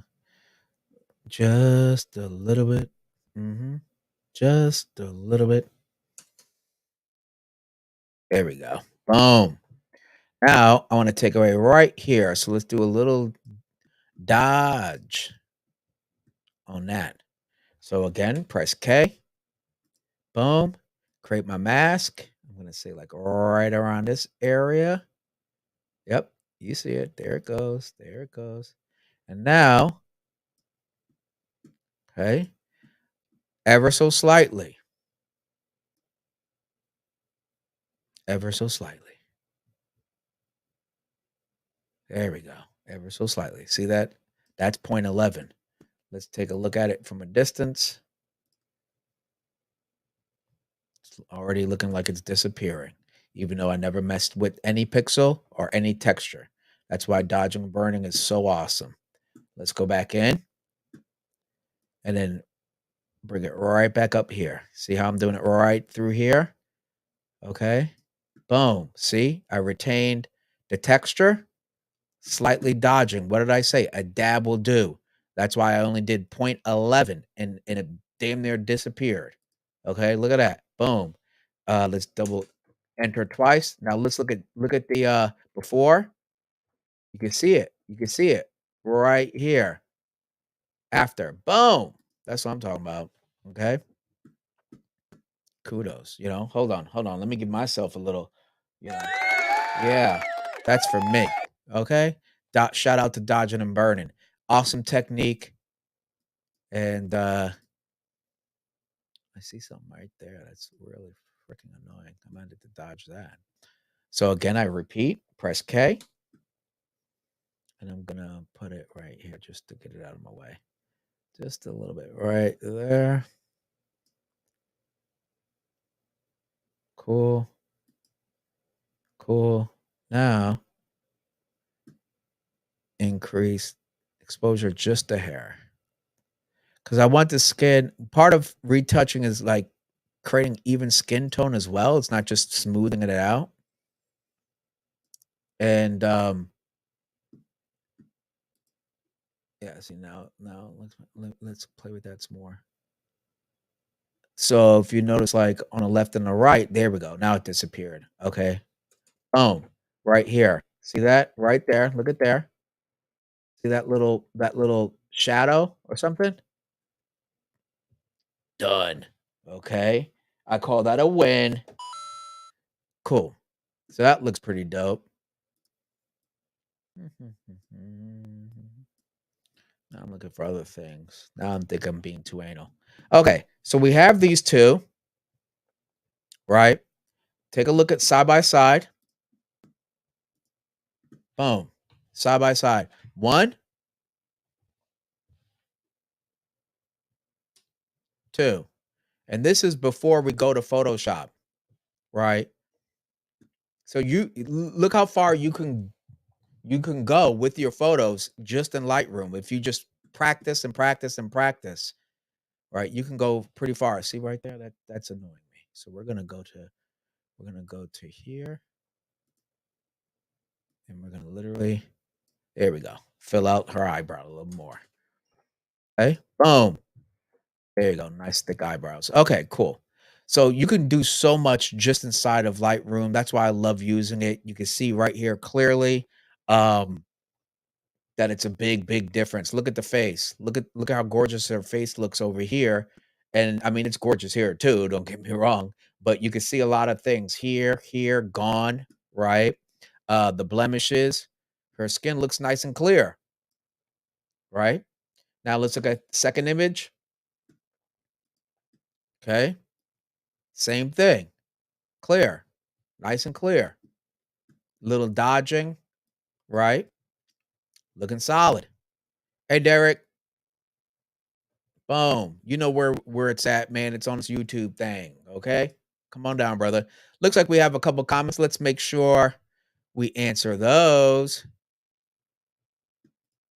A: Just a little bit. Mm-hmm. Just a little bit. There we go. Boom. Now I want to take away right here. So let's do a little dodge on that. So again, press K. Boom. Create my mask. I'm going to say like right around this area. Yep. You see it. There it goes. There it goes. And now, okay, ever so slightly. Ever so slightly. There we go. Ever so slightly. See that? That's 0.11. Let's take a look at it from a distance. It's already looking like it's disappearing, even though I never messed with any pixel or any texture. That's why dodging and burning is so awesome. Let's go back in and then bring it right back up here. See how I'm doing it right through here? Okay. Boom. See, I retained the texture, slightly dodging. What did I say? A dab will do. That's why I only did 0.11 and it damn near disappeared. Okay, look at that. Boom. Let's double enter twice. Now let's look at the before. You can see it. You can see it right here. After. Boom. That's what I'm talking about. Okay. Kudos. Hold on. Hold on. Let me give myself a little, you know. Yeah. That's for me. Okay. Shout out to dodging and burning. Awesome technique. And I see something right there. That's really freaking annoying. I might have to dodge that. So again, I repeat, press K, and I'm gonna put it right here just to get it out of my way. Just a little bit right there. Cool. Cool. Now increase exposure just a hair. Because I want the skin. Part of retouching is like creating even skin tone as well. It's not just smoothing it out. And yeah, see now let's play with that some more. So if you notice, like on the left and the right, there we go. Now it disappeared. Okay. Boom. Right here. See that? Right there. Look at there. See that little shadow or something? Done. Okay. I call that a win. Cool. So that looks pretty dope. Now I'm looking for other things. Now I'm think I'm being too anal. Okay, so we have these two, right? Take a look at side by side. Boom. Side by side. One, two. And this is before we go to Photoshop, right? So look how far you can go with your photos just in Lightroom. If you just practice and practice and practice, right? You can go pretty far. See right there? That's annoying me. So we're gonna go to here and we're gonna literally there we go. Fill out her eyebrow a little more. Okay. Boom. There you go. Nice thick eyebrows. Okay, cool. So you can do so much just inside of Lightroom. That's why I love using it. You can see right here clearly. Um, that it's a big, big difference. Look at the face. Look at how gorgeous her face looks over here. And I mean, it's gorgeous here too, don't get me wrong, but you can see a lot of things here, gone, right? The blemishes. Her skin looks nice and clear, right? Now let's look at the second image. Okay. Same thing. Clear. Nice and clear. Little dodging, right? Looking solid. Hey Derek, boom. You know where it's at, man. It's on this YouTube thing. Okay. Come on down, brother. Looks like we have a couple comments. Let's make sure we answer those.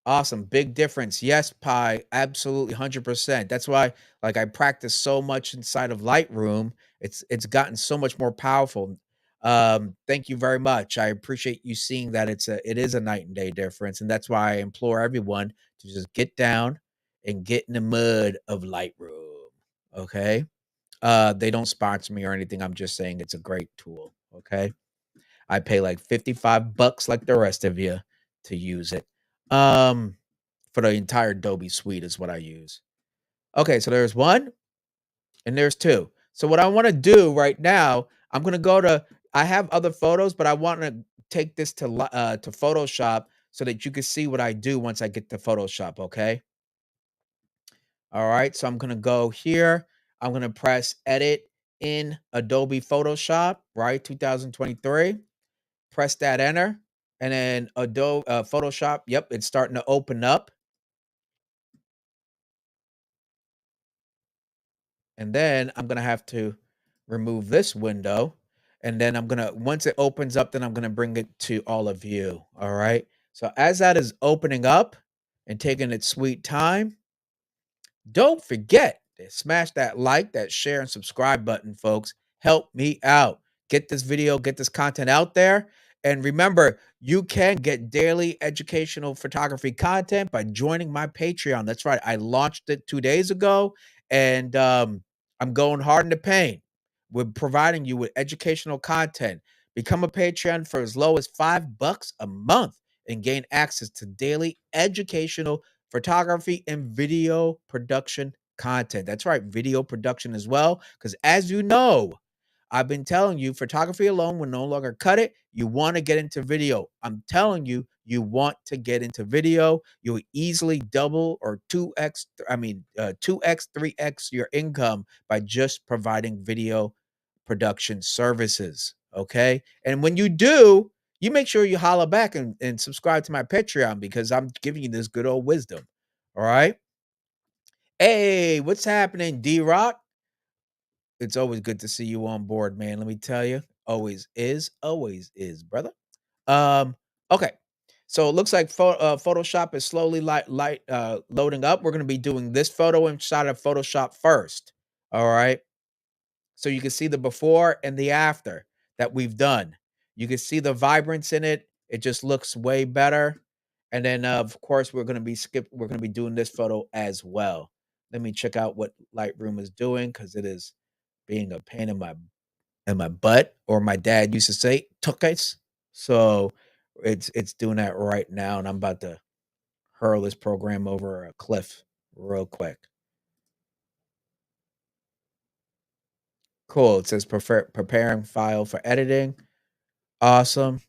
A: Awesome. Big difference. Yes, Pi. Absolutely 100%. That's why like I practice so much inside of Lightroom. It's gotten so much more powerful. Thank you very much. I appreciate you seeing that it is a night and day difference. And that's why I implore everyone to just get down and get in the mud of Lightroom. Okay. They don't sponsor me or anything. I'm just saying it's a great tool. Okay. I pay like 55 bucks like the rest of you to use it. Um, for the entire Adobe suite is what I use. Okay, so there's one and there's two. So what I want to do right now, I'm gonna go to. I have other photos, but I want to take this to Photoshop so that you can see what I do once I get to Photoshop. Okay. All right. So I'm gonna go here. I'm gonna press Edit in Adobe Photoshop. Right, 2023. Press that enter, and then Adobe Photoshop. Yep, it's starting to open up. And then I'm gonna have to remove this window. And then once it opens up, then I'm gonna bring it to all of you. All right. So as that is opening up and taking its sweet time, don't forget to smash that like, that share, and subscribe button, folks. Help me out. Get this video, get this content out there. And remember, you can get daily educational photography content by joining my Patreon. That's right. I launched it 2 days ago, and I'm going hard in the paint. We're providing you with educational content. Become a Patreon for as low as $5 a month and gain access to daily educational photography and video production content. That's right, video production as well. Because as you know, I've been telling you, photography alone will no longer cut it. You want to get into video. I'm telling you, you want to get into video. You'll easily double or 2x, 3x your income by just providing video production services. Okay. And when you do, you make sure you holler back and subscribe to my Patreon because I'm giving you this good old wisdom. All right. Hey, what's happening, D Rock? It's always good to see you on board, man. Let me tell you, always is, brother. Um, okay. So it looks like Photoshop is slowly loading up. We're gonna be doing this photo inside of Photoshop first. All right. So you can see the before and the after that we've done. You can see the vibrance in it. It just looks way better. And then of course we're going to be doing this photo as well. Let me check out what Lightroom is doing cuz it is being a pain in my butt, or my dad used to say tuckays. So it's doing that right now, and I'm about to hurl this program over a cliff real quick. Cool. It says preparing file for editing. Awesome.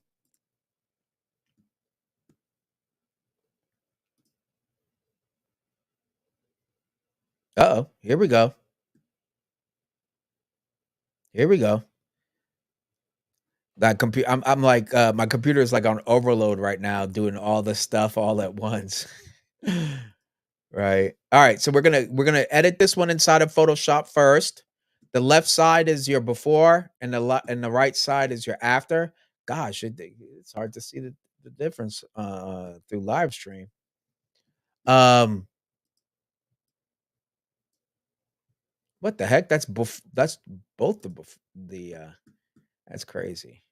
A: Uh-oh, here we go. Here we go. That computer, I'm like, my computer is like on overload right now, doing all this stuff all at once. Right. All right, so we're gonna edit this one inside of Photoshop first. The left side is your before, and the right side is your after. Gosh, it's hard to see the difference through live stream. Um, what the heck? That's both the that's crazy.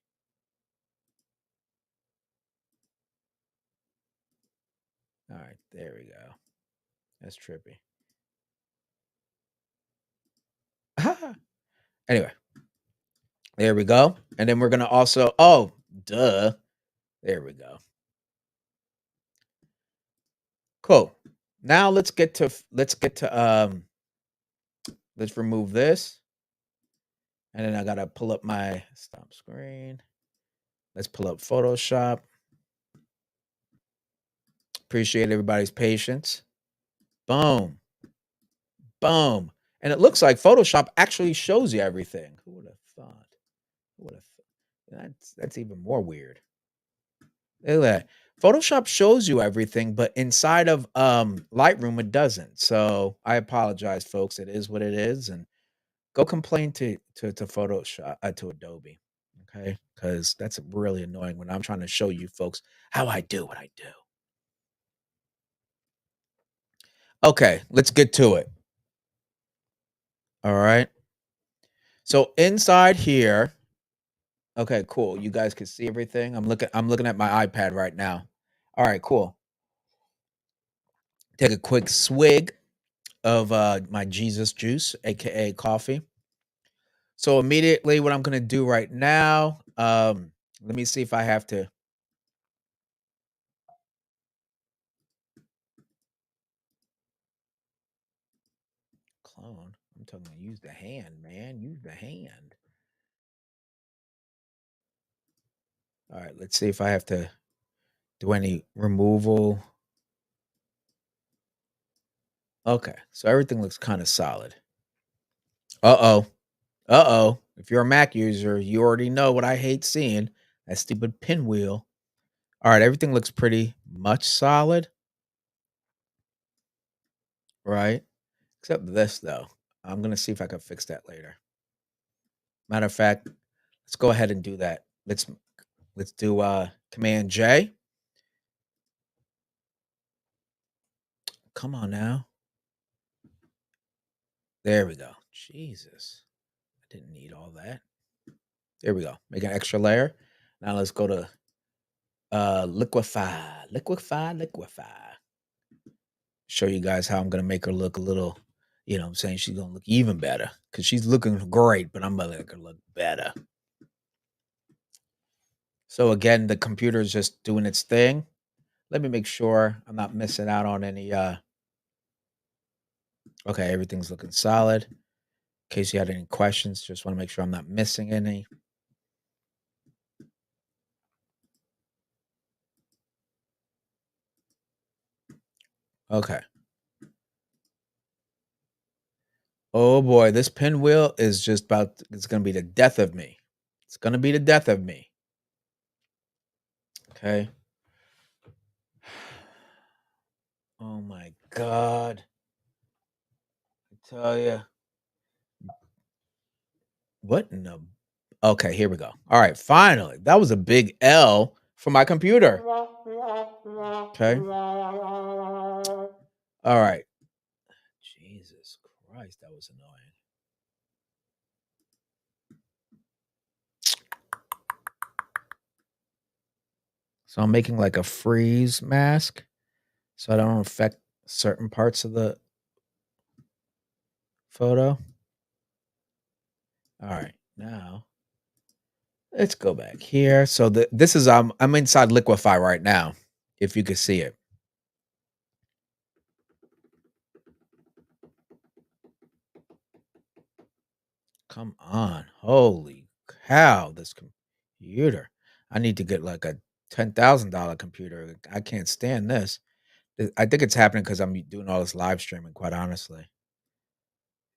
A: All right, there we go. That's trippy. Anyway, there we go. And then we're gonna also, oh, duh. There we go. Cool. Now let's remove this. And then I gotta pull up my stop screen. Let's pull up Photoshop. Appreciate everybody's patience. Boom. Boom. And it looks like Photoshop actually shows you everything. Who would have thought? Who would have that's even more weird. Look at that. Photoshop shows you everything, but inside of Lightroom it doesn't. So I apologize, folks. It is what it is, and go complain to Photoshop to Adobe, okay? Because that's really annoying when I'm trying to show you folks how I do what I do. Okay, let's get to it. All right. So inside here, okay, cool. You guys can see everything. I'm looking at my iPad right now. All right, cool. Take a quick swig of my Jesus juice, aka coffee. So immediately what I'm gonna do right now, let me see if I have to clone. I'm talking about use the hand, man. Use the hand. All right, let's see if I have to do any removal. Okay, so everything looks kind of solid. Uh-oh. Uh-oh. If you're a Mac user, you already know what I hate seeing. That stupid pinwheel. All right, everything looks pretty much solid, right? Except this though. I'm gonna see if I can fix that later. Matter of fact, let's go ahead and do that. Let's do Command J. Come on now. There we go. Jesus. I didn't need all that. There we go. Make an extra layer. Now let's go to liquify. Liquify. Show you guys how I'm gonna make her look a little, what I'm saying, she's gonna look even better. Because she's looking great, but I'm gonna make her look better. So again, the computer is just doing its thing. Let me make sure I'm not missing out on any okay, everything's looking solid. In case you had any questions, just want to make sure I'm not missing any. Okay. Oh boy, this pinwheel is just it's gonna be the death of me. It's gonna be the death of me. Okay. Oh my god. I tell you. What in the Okay, here we go. All right, finally. That was a big L for my computer. Okay. All right. Jesus Christ, that was annoying. So I'm making like a freeze mask so I don't affect certain parts of the photo. All right, now let's go back here. So this is I'm inside Liquify right now, if you could see it. Come on. Holy cow, this computer. I need to get like a $10,000 computer. I can't stand this. I think it's happening because I'm doing all this live streaming, quite honestly.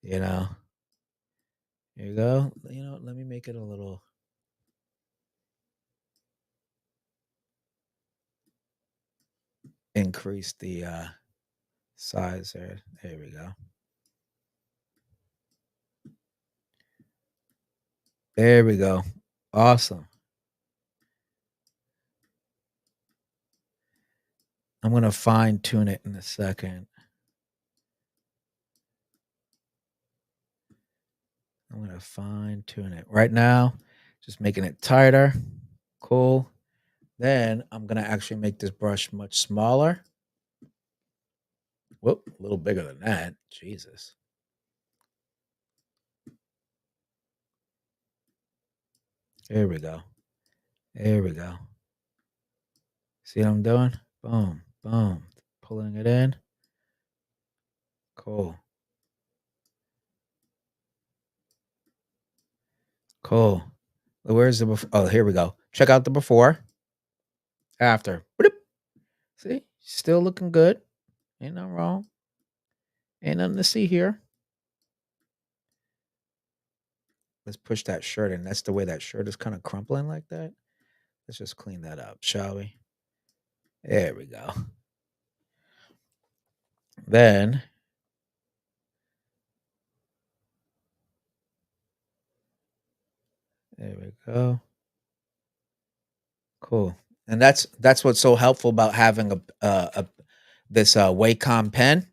A: you know. Here you go. You know, let me make it a little increase the size there. There we go. There we go. Awesome. I'm gonna fine tune it in a second. I'm gonna fine tune it right now. Just making it tighter. Cool. Then I'm gonna actually make this brush much smaller. Whoop, a little bigger than that. Jesus. There we go. There we go. See what I'm doing? Boom, boom. Pulling it in. Cool. Cool. Where's the before? Oh, here we go. Check out the before. After. Bloop. See? Still looking good. Ain't nothing wrong. Ain't nothing to see here. Let's push that shirt in. That's the way that shirt is kind of crumpling like that. Let's just clean that up, shall we? There we go. Then there we go. Cool. And that's what's so helpful about having a this Wacom pen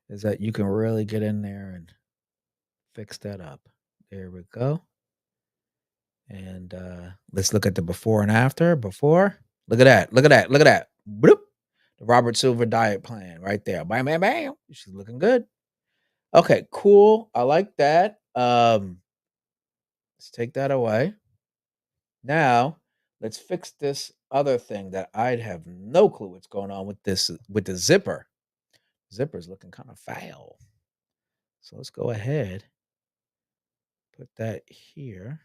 A: is that you can really get in there and fix that up. There we go. And let's look at the before and after. Before, look at that. Look at that. Look at that. Bloop. The Robert Silver diet plan right there. Bam, bam, bam. She's looking good. Okay, cool. I like that. Let's take that away. Now, let's fix this other thing that I'd have no clue what's going on with this with the zipper. Zipper's looking kind of foul. So let's go ahead. Put that here.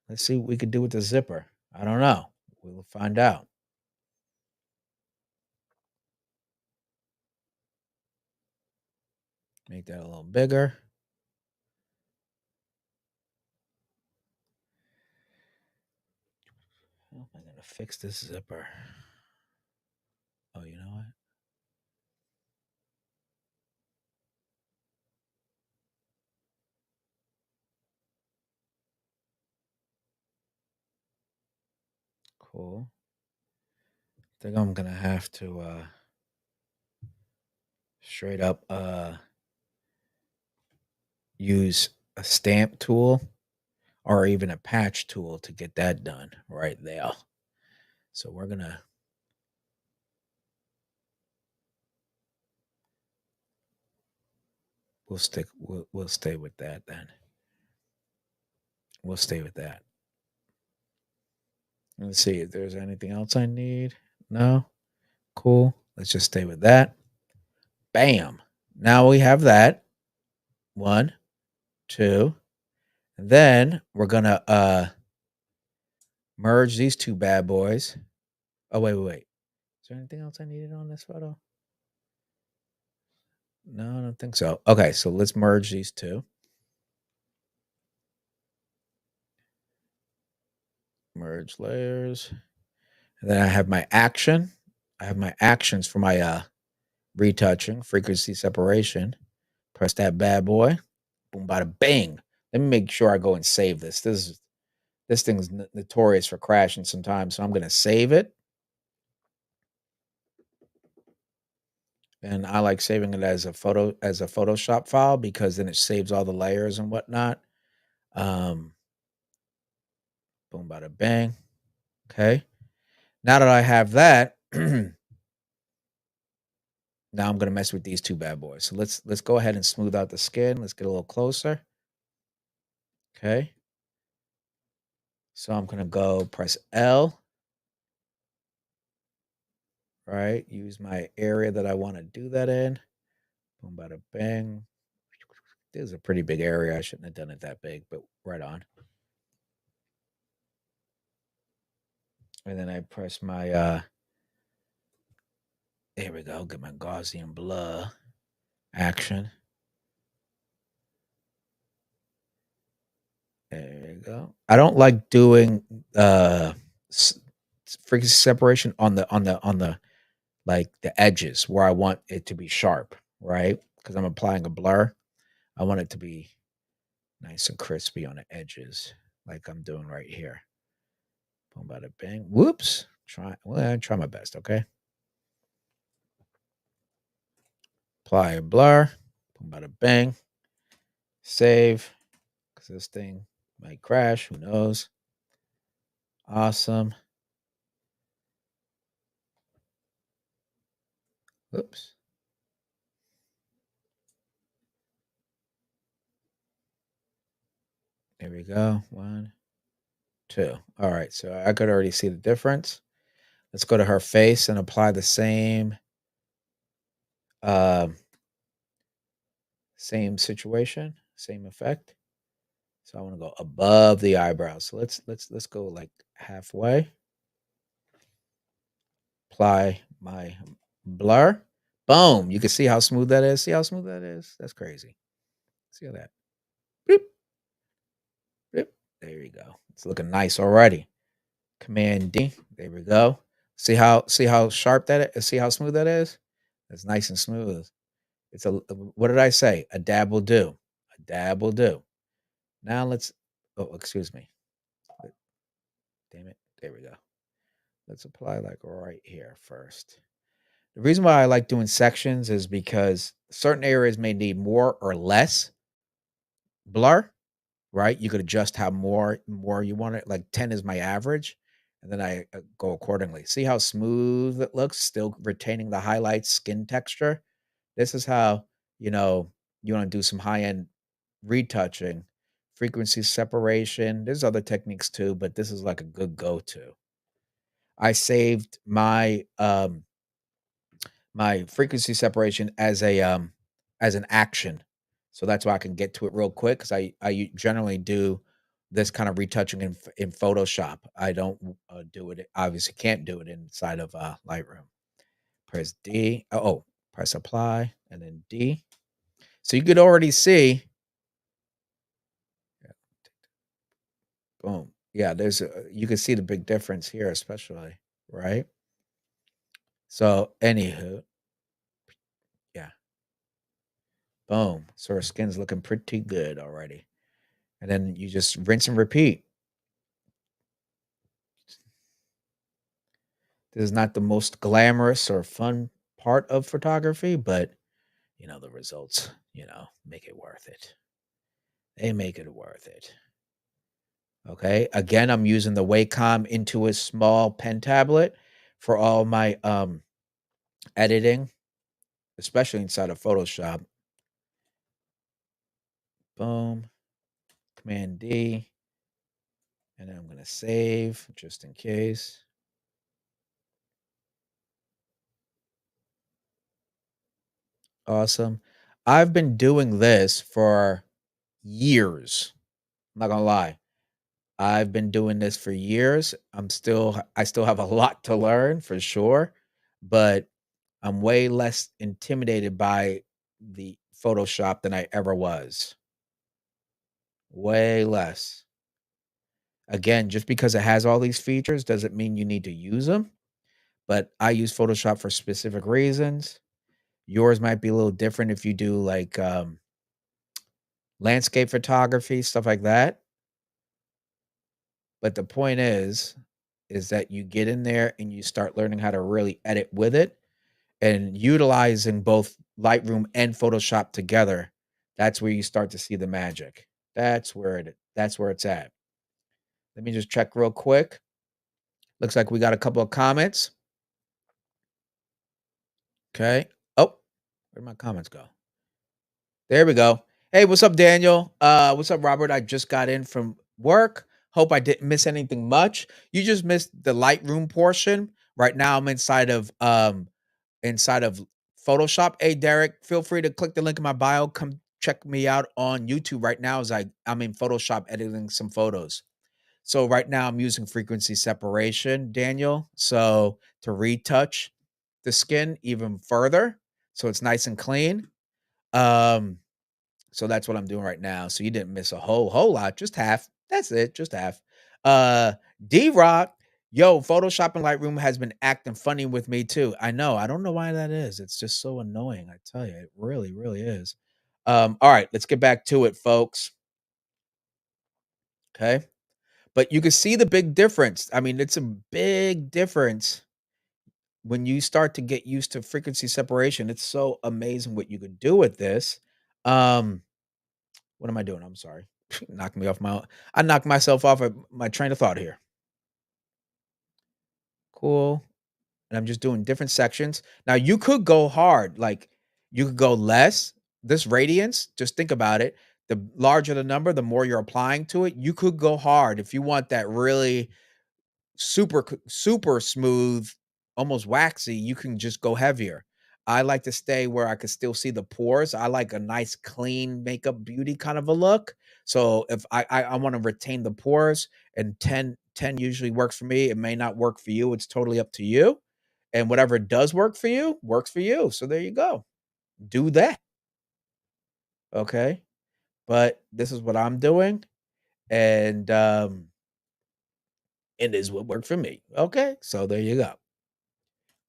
A: Let's see what we could do with the zipper. I don't know. We'll find out. Make that a little bigger. How am I going to fix this zipper? Oh, you know what? Cool. I think I'm going to have to straight up use a stamp tool or even a patch tool to get that done right there. So we're going to we'll stay with that then. We'll stay with that. Let's see if there's anything else I need. No? Cool. Let's just stay with that. Bam. Now we have that. 1, 2. And then we're gonna merge these two bad boys. Oh, wait. Is there anything else I needed on this photo? No, I don't think so. Okay, so let's merge these two. Merge layers. And then I have my action. I have my actions for my retouching, frequency separation. Press that bad boy. Boom, bada bang. Let me make sure I go and save this. This thing's notorious for crashing sometimes, so I'm gonna save it. And I like saving it as a Photoshop file because then it saves all the layers and whatnot. Um, boom, bada bang. Okay. Now that I have that, now I'm gonna mess with these two bad boys. So let's go ahead and smooth out the skin. Let's get a little closer. Okay. So I'm gonna go press L. Right. Use my area that I want to do that in. Boom, bada bang. This is a pretty big area. I shouldn't have done it that big, but right on. And then I press my there we go, get my Gaussian blur. Action. There you go. I don't like doing s- frequency separation on the like the edges where I want it to be sharp, right? Because I'm applying a blur. I want it to be nice and crispy on the edges, like I'm doing right here. Boom, bada bang. Whoops. Try my best, okay? Apply a blur. Boom, bada bang. Save. Because this thing might crash. Who knows? Awesome. Whoops. There we go. 1, 2. All right. So I could already see the difference. Let's go to her face and apply the um, same situation, same effect. So I want to go above the eyebrows. So let's go like halfway. Apply my blur. Boom. You can see how smooth that is. See how smooth that is? That's crazy. See how that. Boop, boop. There you go. It's looking nice already. Command D. There we go. See how sharp that is? See how smooth that is? It's nice and smooth. It's a what did I say? A dab will do. A dab will do. Now let's oh, excuse me. Damn it. There we go. Let's apply like right here first. The reason why I like doing sections is because certain areas may need more or less blur, right? You could adjust how more you want it. Like 10 is my average, and then I go accordingly. See how smooth it looks, still retaining the highlights, skin texture. This is how you want to do some high end retouching, frequency separation. There's other techniques too, but this is like a good go to. I saved my frequency separation as an action. So that's why I can get to it real quick because generally do this kind of retouching in Photoshop. I don't do it. Obviously, can't do it inside of Lightroom. Press D. Oh, press apply and then D. So you could already see. Boom. Yeah, you can see the big difference here, especially right. So anywho, yeah, boom. So her skin's looking pretty good already. And then you just rinse and repeat. This is not the most glamorous or fun part of photography, but the results, make it worth it. They make it worth it. Okay. Again, I'm using the Wacom into a small pen tablet for all my editing, especially inside of Photoshop. Boom. Command D. And then I'm going to save just in case. Awesome. I've been doing this for years. I'm not going to lie. I've been doing this for years. I still have a lot to learn for sure, but I'm way less intimidated by the Photoshop than I ever was. Way less. Again, just because it has all these features doesn't mean you need to use them, but I use Photoshop for specific reasons. Yours might be a little different if you do like landscape photography, stuff like that. But the point is that you get in there and you start learning how to really edit with it and utilizing both Lightroom and Photoshop together. That's where you start to see the magic. That's where it's at. Let me just check real quick. Looks like we got a couple of comments. Okay. Oh, where'd my comments go? There we go. Hey, what's up, Daniel? What's up, Robert? I just got in from work. Hope I didn't miss anything much. You just missed the Lightroom portion. Right now I'm inside of Photoshop. Hey, Derek, feel free to click the link in my bio. Come check me out on YouTube right now as I'm in Photoshop editing some photos. So right now I'm using frequency separation, Daniel. So to retouch the skin even further, so it's nice and clean. Um, so that's what I'm doing right now. So you didn't miss a whole lot, just half. That's it, just half. Uh, D-Rock, yo, Photoshop and Lightroom has been acting funny with me too. I know. I don't know why that is. It's just so annoying. I tell you, it really, really is. All right, let's get back to it, folks. Okay. But you can see the big difference. I mean, it's a big difference when you start to get used to frequency separation. It's so amazing what you could do with this. Um, what am I doing? I'm sorry. Knocked me off my I knocked myself off of my train of thought here. Cool. And I'm just doing different sections. Now you could go hard, like you could go less. This radiance, just think about it. The larger the number, the more you're applying to it. You could go hard if you want that really super smooth, almost waxy. You can just go heavier. I like to stay where I can still see the pores. I like a nice clean makeup beauty kind of a look. So if I want to retain the pores, and 10 usually works for me. It may not work for you. It's totally up to you. And whatever does work for you works for you. So there you go. Do that. Okay. But this is what I'm doing. And it is what worked for me. Okay. So there you go.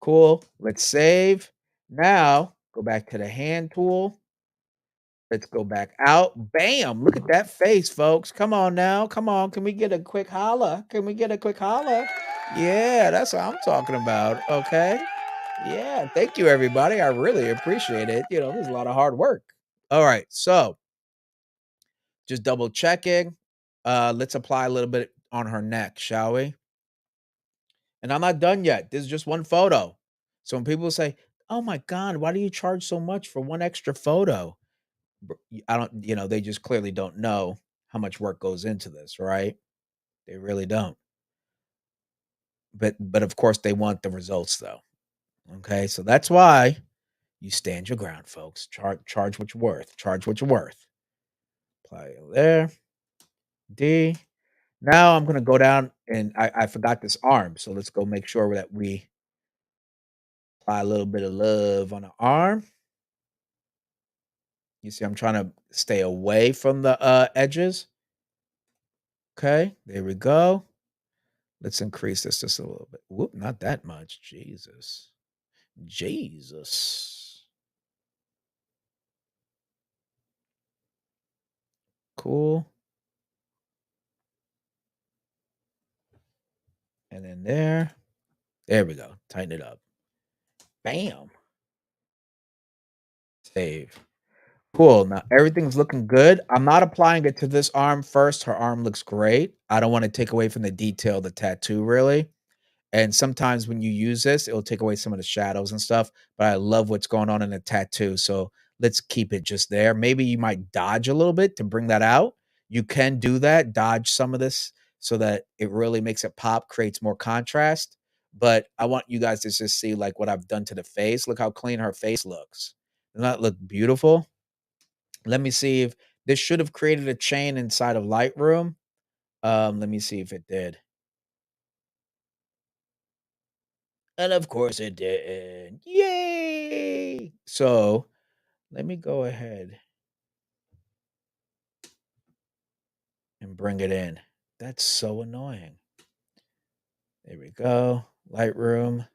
A: Cool. Let's save. Now, go back to the hand tool. Let's go back out. Bam! Look at that face, folks. Come on now. Come on. Can we get a quick holla? Can we get a quick holla? Yeah, that's what I'm talking about. Okay. Yeah. Thank you, everybody. I really appreciate it. There's a lot of hard work. All right. So just double checking. Let's apply a little bit on her neck, shall we? And I'm not done yet. This is just one photo. So when people say, "Oh my god, why do you charge so much for one extra photo?" I don't, they just clearly don't know how much work goes into this, right? They really don't. But of course they want the results though. Okay? So that's why you stand your ground, folks. Charge what you're worth. Charge what you're worth. Apply it there. D. Now I'm gonna go down, and I forgot this arm. So let's go make sure that we apply a little bit of love on the arm. You see, I'm trying to stay away from the edges. Okay, there we go. Let's increase this just a little bit. Whoop, not that much. Jesus. Jesus. Cool. And then there. There we go. Tighten it up. Bam. Save. Cool. Now everything's looking good. I'm not applying it to this arm first. Her arm looks great. I don't want to take away from the detail of the tattoo, really. And sometimes when you use this, it'll take away some of the shadows and stuff, but I love what's going on in the tattoo, so let's keep it just there. Maybe you might dodge a little bit to bring that out. You can do that, dodge some of this so that it really makes it pop, creates more contrast, but I want you guys to just see, like, what I've done to the face. Look how clean her face looks. Doesn't that look beautiful? Let me see if this should have created a chain inside of Lightroom. Let me see if it did. And of course it didn't. Yay! So let me go ahead and bring it in. That's so annoying. There we go. Lightroom.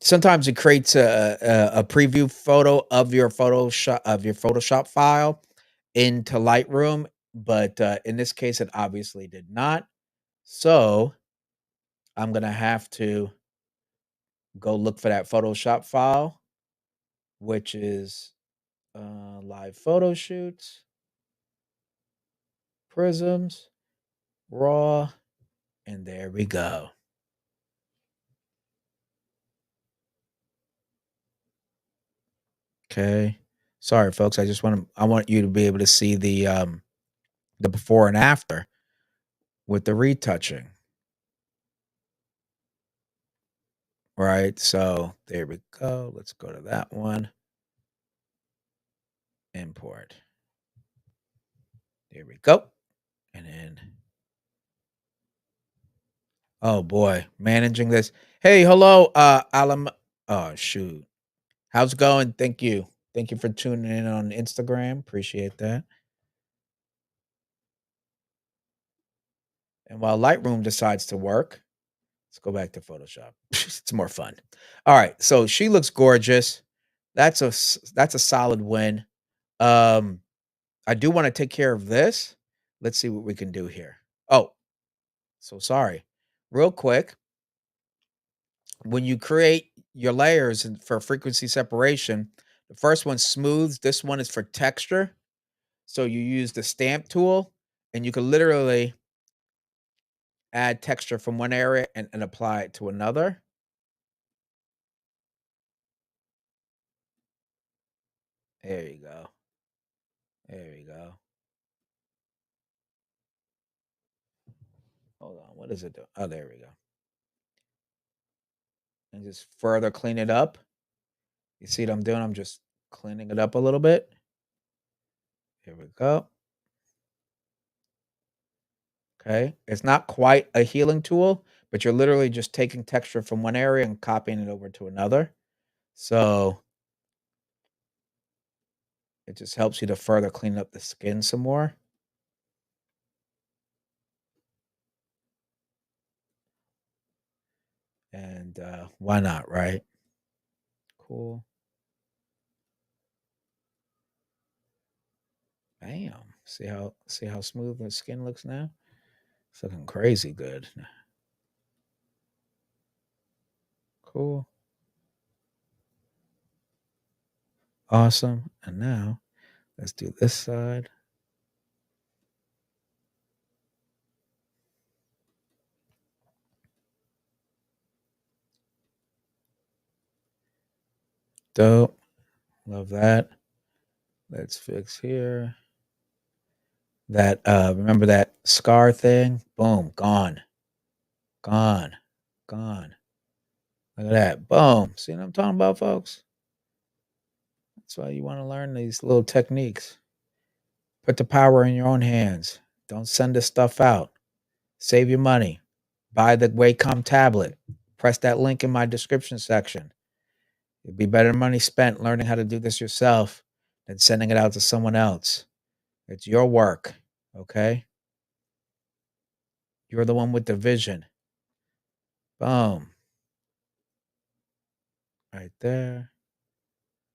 A: Sometimes it creates a preview photo of your Photoshop file into Lightroom, but in this case, it obviously did not. So I'm gonna have to go look for that Photoshop file, which is live photo shoots, Prisms, raw, and there we go. Okay. Sorry, folks. I want you to be able to see the before and after with the retouching. Right. So there we go. Let's go to that one. Import. There we go. And then, oh boy, managing this. Hey, hello, Alam. Oh shoot. How's it going? Thank you. Thank you for tuning in on Instagram. Appreciate that. And while Lightroom decides to work, let's go back to Photoshop. It's more fun. All right, so she looks gorgeous. That's a solid win. Um, I do want to take care of this. Let's see what we can do here. Oh, so sorry. Real quick, when you create your layers for frequency separation, the first one smooths. This one is for texture. So you use the stamp tool, and you can literally add texture from one area and apply it to another. There you go. There you go. Hold on. What does it do? Oh, there we go. And just further clean it up. You see what I'm doing? I'm just cleaning it up a little bit. Here we go. Okay. It's not quite a healing tool, but you're literally just taking texture from one area and copying it over to another. So it just helps you to further clean up the skin some more. And why not, right? Cool. Bam. See how smooth the skin looks now? It's looking crazy good. Cool. Awesome. And now let's do this side. Dope. Love that. Let's fix here. That remember that scar thing? Boom, gone. Gone. Gone. Look at that. Boom. See what I'm talking about, folks? That's why you want to learn these little techniques. Put the power in your own hands. Don't send this stuff out. Save your money. Buy the Wacom tablet. Press that link in my description section. It'd be better money spent learning how to do this yourself than sending it out to someone else. It's your work, okay? You're the one with the vision. Boom. Right there.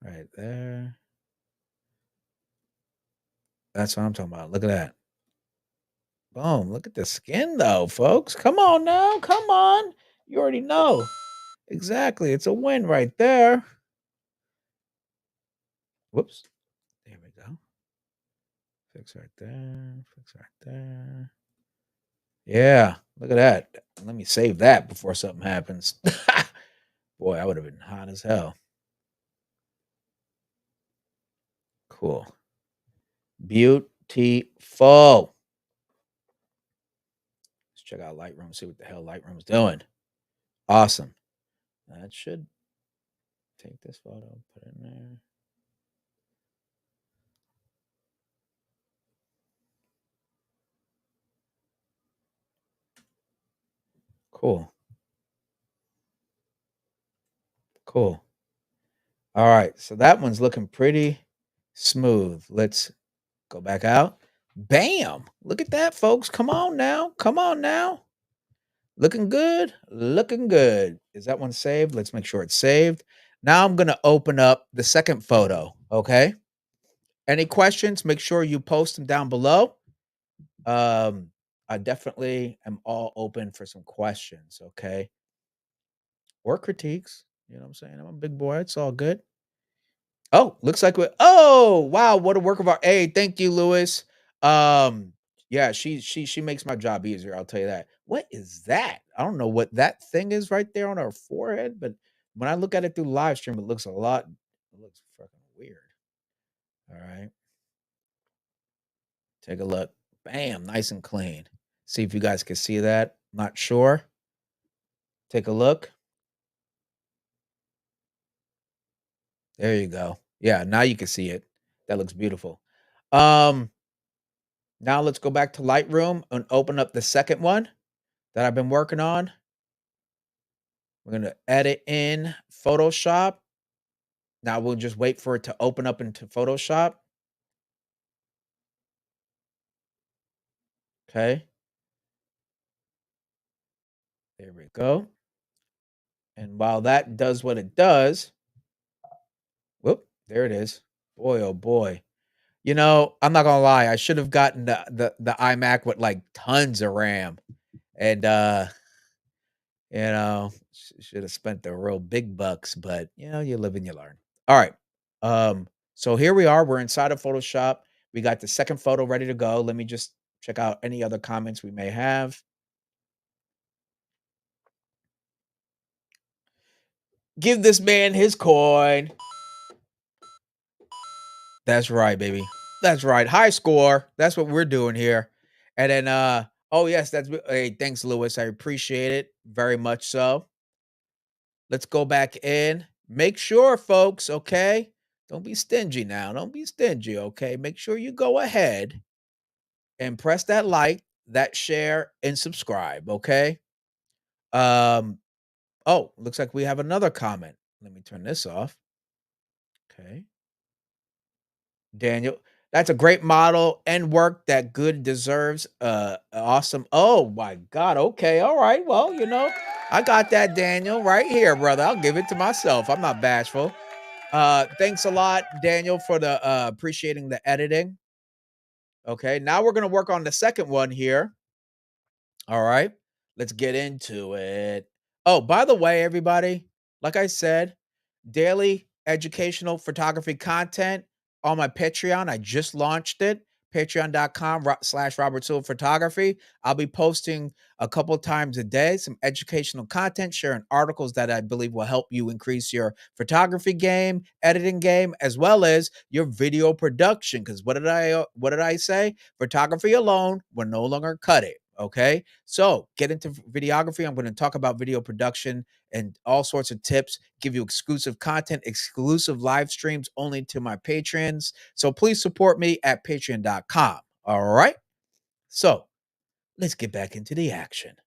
A: Right there. That's what I'm talking about. Look at that. Boom. Look at the skin, though, folks. Come on now. Come on. You already know. Exactly. It's a win right there. Whoops. There we go. Fix right there. Fix right there. Yeah. Look at that. Let me save that before something happens. Boy, I would have been hot as hell. Cool. Beautiful. Let's check out Lightroom, see what the hell Lightroom's doing. Awesome. That should take this photo, put it in there. Cool. Cool. All right. So that one's looking pretty smooth. Let's go back out. Bam. Look at that, folks. Come on now. Come on now. Looking good. Looking good. Is that one saved? Let's make sure it's saved. Now I'm going to open up the second photo. Okay. Any questions? Make sure you post them down below. I definitely am all open for some questions. Okay. Or critiques. You know what I'm saying? I'm a big boy. It's all good. Oh, looks like we oh, wow, what a work of art. Hey, thank you, Lewis. Yeah, she makes my job easier, I'll tell you that. What is that? I don't know what that thing is right there on her forehead, but when I look at it through live stream, it looks it looks fucking weird. All right. Take a look. Bam, nice and clean. See if you guys can see that. Not sure. Take a look. There you go. Yeah, now you can see it. That looks beautiful. Um, Now let's go back to Lightroom and open up the second one that I've been working on. We're gonna edit in Photoshop. Now we'll just wait for it to open up into Photoshop. Okay. There we go. And while that does what it does, whoop, there it is. Boy, oh boy. I'm not gonna lie. I should have gotten the iMac with like tons of RAM, and should have spent the real big bucks. But you live and you learn. All right. So here we are. We're inside of Photoshop. We got the second photo ready to go. Let me just check out any other comments we may have. Give this man his coin. That's right, baby. That's right. High score. That's what we're doing here. And then oh yes, hey, thanks, Lewis. I appreciate it very much so. Let's go back in. Make sure, folks, okay? Don't be stingy now. Don't be stingy, okay? Make sure you go ahead and press that like, that share, and subscribe, okay? Um, oh, looks like we have another comment. Let me turn this off. Okay. Daniel, that's a great model and work that good deserves. Awesome. Oh my God. Okay. All right. Well, I got that, Daniel, right here, brother. I'll give it to myself. I'm not bashful. Thanks a lot, Daniel, for the appreciating the editing. Okay. Now we're gonna work on the second one here. All right. Let's get into it. Oh, by the way, everybody, like I said, daily educational photography content on my Patreon. I just launched it. Patreon.com/Robert Silver Photography. I'll be posting a couple times a day some educational content, sharing articles that I believe will help you increase your photography game, editing game, as well as your video production. Because what did I say? Photography alone will no longer cut it. Okay. So get into videography. I'm going to talk about video production and all sorts of tips, give you exclusive content, exclusive live streams only to my patrons. So please support me at patreon.com. All right. So let's get back into the action.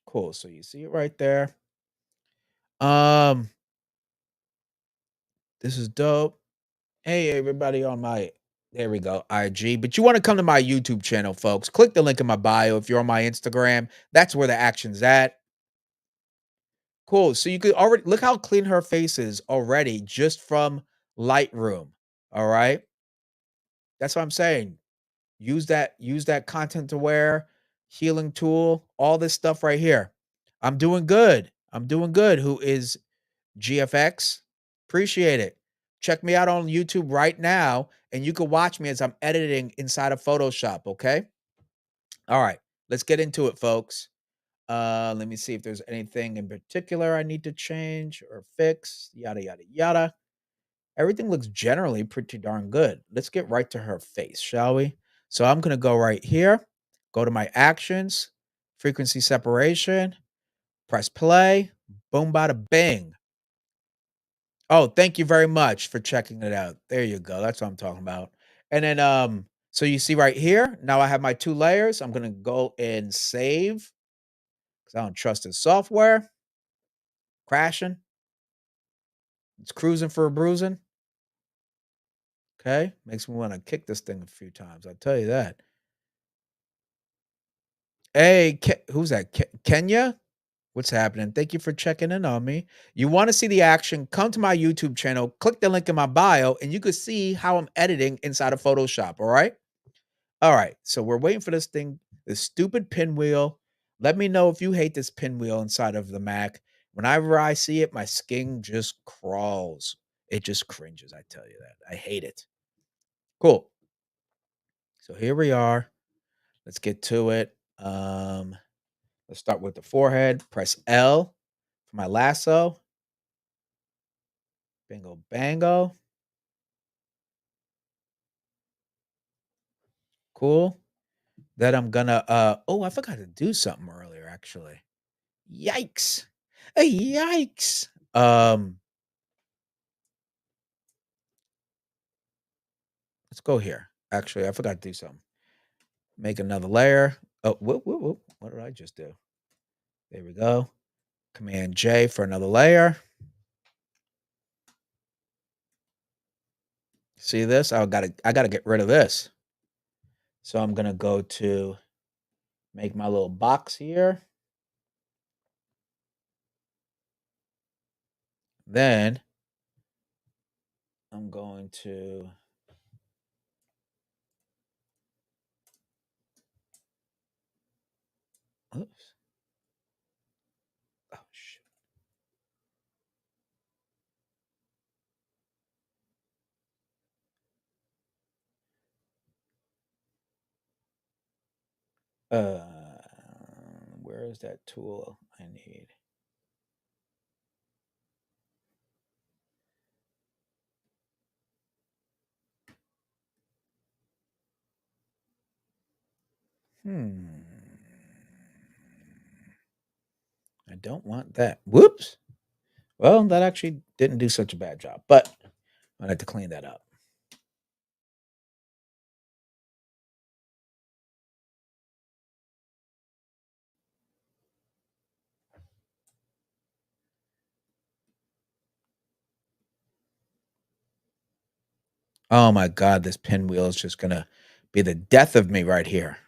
A: Cool. So you see it right there. Um, this is dope. Hey, everybody on my there we go, IG. But you want to come to my YouTube channel, folks. Click the link in my bio. If you're on my Instagram, that's where the action's at. Cool. So you could already look how clean her face is already just from Lightroom. All right. That's what I'm saying. Use that content aware healing tool, all this stuff right here. I'm doing good. I'm doing good. Who is GFX? Appreciate it. Check me out on YouTube right now, and you can watch me as I'm editing inside of Photoshop. Okay. All right. Let's get into it, folks. Let me see if there's anything in particular I need to change or fix. Yada yada yada. Everything looks generally pretty darn good. Let's get right to her face, shall we? So I'm gonna go right here, go to my actions, frequency separation, press play, boom, bada bing. Oh, thank you very much for checking it out. There you go. That's what I'm talking about. And then so you see right here, now I have my two layers. I'm gonna go and save because I don't trust this software. Crashing. It's cruising for a bruising. Okay. Makes me want to kick this thing a few times. I tell you that. Hey, who's that? Kenya? What's happening? Thank you for checking in on me. You want to see the action? Come to my YouTube channel, click the link in my bio, and you can see how I'm editing inside of Photoshop. All right. All right. So we're waiting for this thing, this stupid pinwheel. Let me know if you hate this pinwheel inside of the Mac. Whenever I see it, my skin just crawls. It just cringes. I tell you that. I hate it. Cool. So here we are. Let's get to it. Let's start with the forehead. Press L for my lasso. Bingo, bango. Cool. Then I'm gonna oh, I forgot to do something earlier actually. Yikes. Yikes. Let's go here. Actually, I forgot to do something. Make another layer. Oh, whoop, whoop, whoop. What did I just do? There we go. Command J for another layer. See this? I gotta get rid of this. So I'm gonna go to make my little box here. Then I'm going to oops. Oh shit. Where is that tool I need? I don't want that. Whoops. Well, that actually didn't do such a bad job, but I had to clean that up. Oh my god, this pinwheel is just gonna be the death of me right here.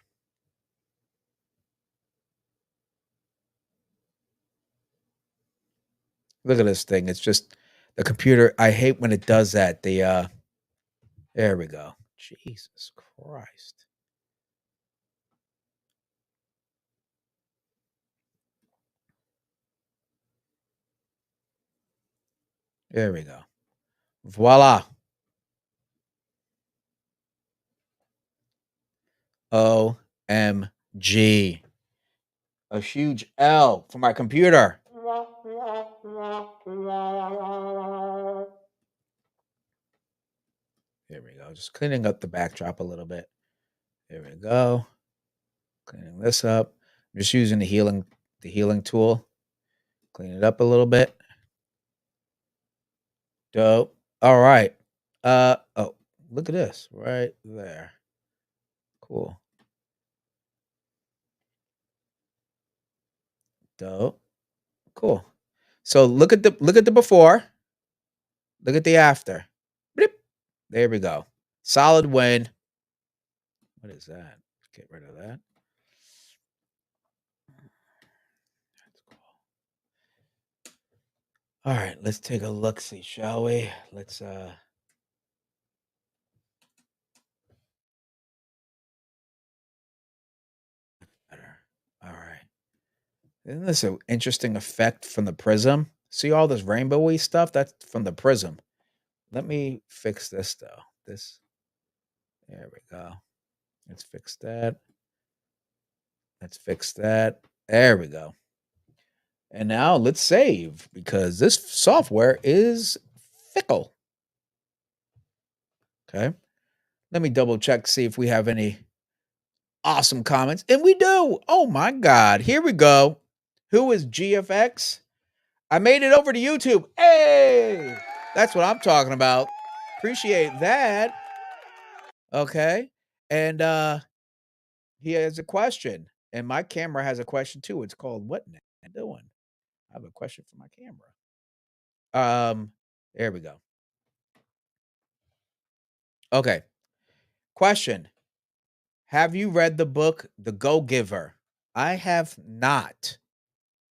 A: Look at this thing. It's just the computer. I hate when it does that. There we go. Jesus Christ. There we go. Voila. OMG. A huge L for my computer. There we go. Just cleaning up the backdrop a little bit. There we go. Cleaning this up. I'm just using the healing tool. Clean it up a little bit. Dope. All right. Oh, look at this right there. Cool. Dope. Cool. So look at the before. Look at the after. Bleep. There we go. Solid win. What is that? Get rid of that. That's cool. All right, let's take a look, see, shall we? Let's better. All right. Isn't this an interesting effect from the prism? See all this rainbowy stuff? That's from the prism. Let me fix this though. This there we go. Let's fix that. Let's fix that. There we go. And now let's save because this software is fickle. Okay. Let me double check, see if we have any awesome comments. And we do. Oh my God. Here we go. Who is GFX? I made it over to YouTube. Hey, that's what I'm talking about. Appreciate that. Okay. And he has a question. And my camera has a question too. It's called What Now Doing? I have a question for my camera. There we go. Okay. Question. Have you read the book The Go Giver? I have not.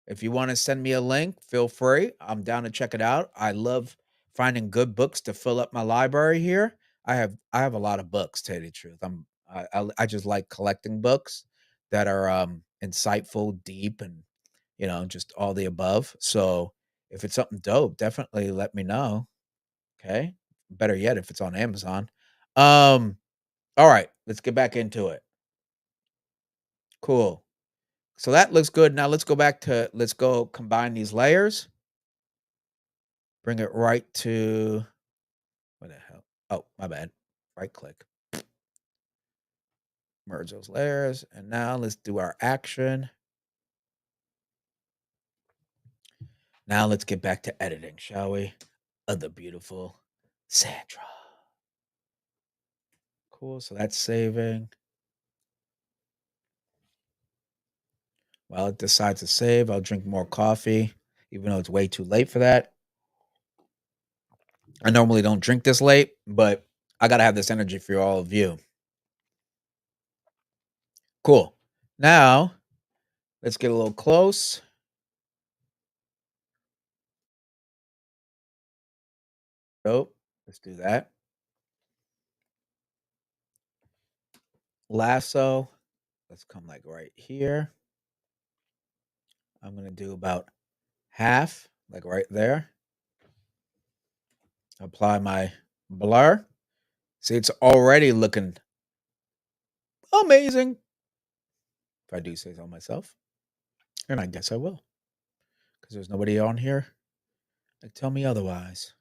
A: If you want to send me a link, feel free. I'm down to check it out. I love finding good books to fill up my library here. I have a lot of books, to tell you the truth. I just like collecting books that are insightful, deep, and just all the above. So if it's something dope, definitely let me know. Okay. Better yet, if it's on Amazon. Um, all right, let's get back into it. Cool. So that looks good. Now let's go combine these layers. Bring it right to what the hell? Oh, my bad. Right click. Merge those layers. And now let's do our action. Now let's get back to editing, shall we? Of the beautiful Sandra. Cool. So that's saving. While it decides to save, I'll drink more coffee, even though it's way too late for that. I normally don't drink this late, but I gotta have this energy for all of you. Cool. Now, let's get a little close. Oh, let's do that. Lasso. Let's come like right here. I'm gonna do about half, like right there. Apply my blur. See, it's already looking amazing. If I do say so myself. And I guess I will. Because there's nobody on here that tell me otherwise.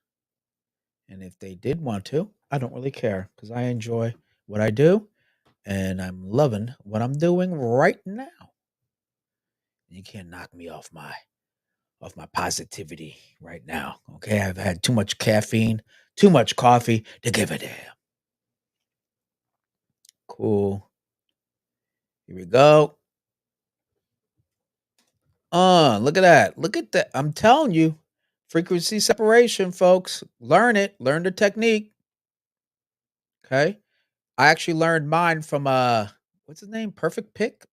A: And if they did want to, I don't really care because I enjoy what I do and I'm loving what I'm doing right now. You can't knock me off my positivity right now. Okay. I've had too much caffeine, too much coffee to give a damn. Cool. Here we go. Look at that. Look at that. I'm telling you, frequency separation, folks. Learn it. Learn the technique. Okay. I actually learned mine from what's his name? Perfect Picks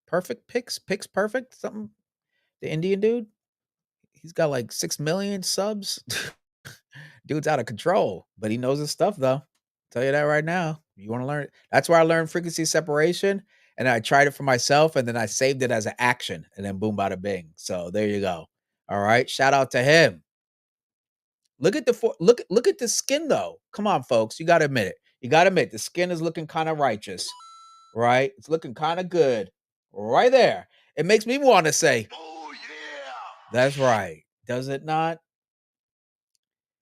A: Perfect, something. The Indian dude. He's got like 6 million subs. Dude's out of control, but he knows his stuff though. Tell you that right now. You want to learn it? That's where I learned frequency separation, and I tried it for myself, and then I saved it as an action, and then boom, bada bing. So there you go. All right, shout out to him. Look at the skin though. Come on, folks, you got to admit it. You got to admit the skin is looking kind of righteous, right? It's looking kind of good, right there. It makes me want to say, "Oh yeah, that's right." Does it not?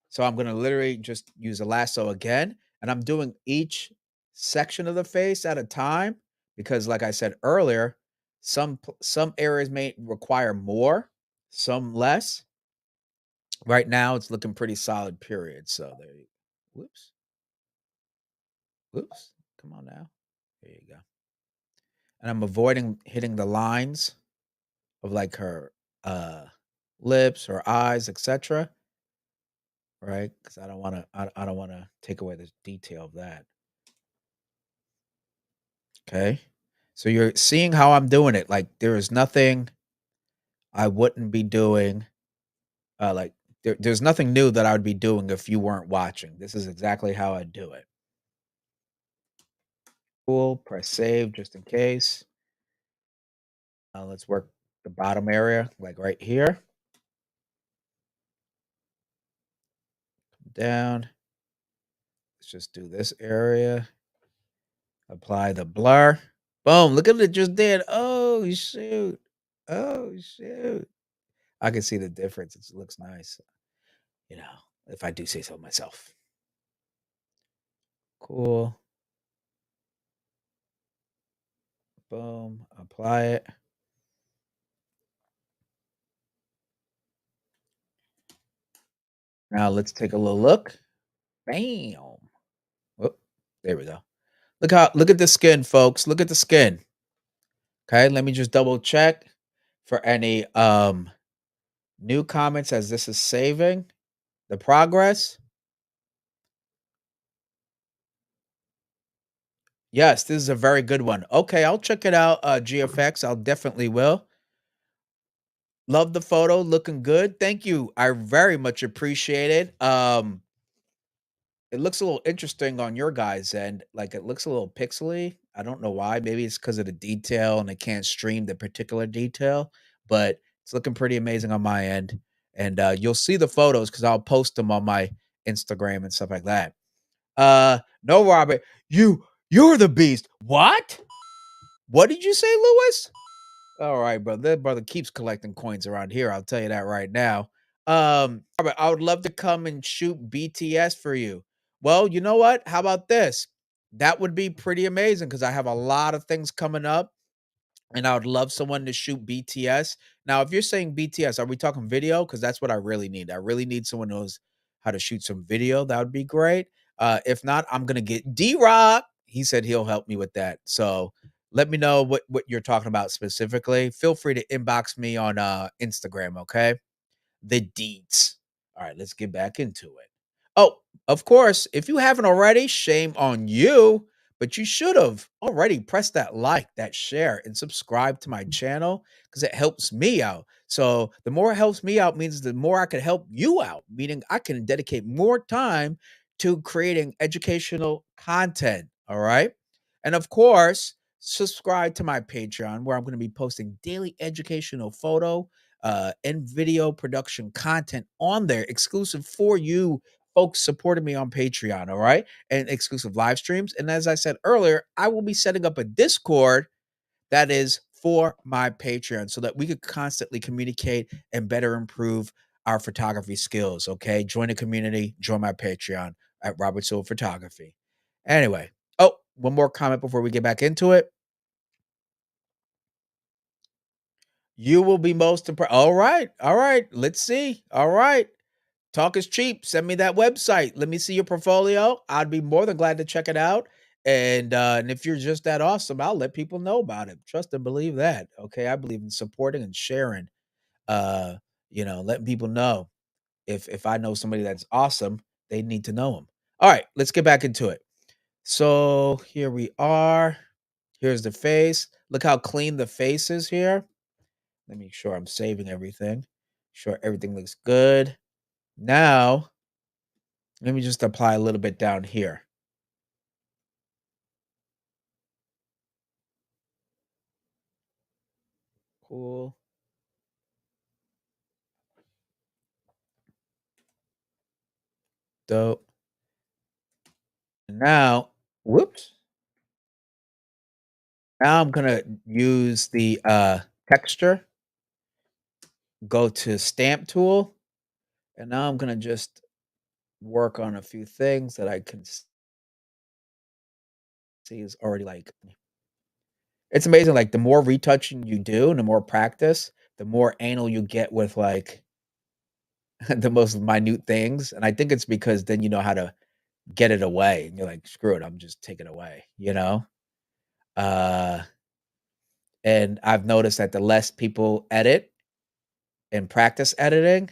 A: So I'm gonna literally just use a lasso again, and I'm doing each section of the face at a time because, like I said earlier, some areas may require more, some less. Right now, it's looking pretty solid. Period. So there you. Whoops, whoops. Come on now. There you go. And I'm avoiding hitting the lines of like her uh lips, her eyes, etc. Right? Because I don't want to. I don't want to take away the detail of that. Okay. So you're seeing how I'm doing it. Like there is nothing I wouldn't be doing. Like there's nothing new that I would be doing if you weren't watching. This is exactly how I do it. Cool. Press save just in case. Let's work the bottom area, like right here. Down. Let's just do this area. Apply the blur. Boom. Look at what it just did. Oh shoot. Oh shoot. I can see the difference. It looks nice. You know, if I do say so myself. Cool. Boom. Apply it. Now let's take a little look. Bam. Oh, there we go. Look at the skin, folks. Look at the skin. Okay, let me just double check for any new comments as this is saving the progress. Yes, this is a very good one. Okay, I'll check it out, GFX. I'll definitely will. Love the photo, looking good. Thank you. I very much appreciate it. It looks a little interesting on your guys' end. Like it looks a little pixely. I don't know why. Maybe it's because of the detail and I can't stream the particular detail, but it's looking pretty amazing on my end. And you'll see the photos because I'll post them on my Instagram and stuff like that. No, Robert, you're the beast. What? What did you say, Lewis? All right, brother. That brother keeps collecting coins around here. I'll tell you that right now. Robert, I would love to come and shoot BTS for you. Well, you know what? How about this? That would be pretty amazing because I have a lot of things coming up and I would love someone to shoot BTS. Now, if you're saying BTS, are we talking video? Because that's what I really need. I really need someone who knows how to shoot some video. That would be great. If not, I'm gonna get D-Rock. He said he'll help me with that. So let me know what you're talking about specifically. Feel free to inbox me on Instagram, okay? The deeds. All right, let's get back into it. Oh, of course, if you haven't already, shame on you, but you should have already pressed that like, that share, and subscribe to my channel because it helps me out. So the more it helps me out means the more I can help you out, meaning I can dedicate more time to creating educational content. All right. And of course, subscribe to my Patreon where I'm going to be posting daily educational photo and video production content on there exclusive for you folks supporting me on Patreon, all right? And exclusive live streams. And as I said earlier, I will be setting up a Discord that is for my Patreon so that we could constantly communicate and better improve our photography skills, okay? Join the community, join my Patreon at Robert Soul Photography. Anyway, oh, one more comment before we get back into it. You will be most impressed. All right, all right. Let's see. All right. Talk is cheap. Send me that website. Let me see your portfolio. I'd be more than glad to check it out. And if you're just that awesome, I'll let people know about it. Trust and believe that. Okay. I believe in supporting and sharing. Uh, letting people know if I know somebody that's awesome, they need to know them. All right, let's get back into it. So here we are. Here's the face. Look how clean the face is here. Let me make sure I'm saving everything. Sure everything looks good. Now let me just apply a little bit down here. Cool. Dope. Now, whoops. Now I'm gonna use the texture, go to stamp tool, and now I'm gonna just work on a few things that I can see is already like it's amazing. Like the more retouching you do and the more practice, the more anal you get with like the most minute things. And I think it's because then you know how to get it away. And you're like, screw it, I'm just taking it away. Uh And I've noticed that the less people edit and practice editing,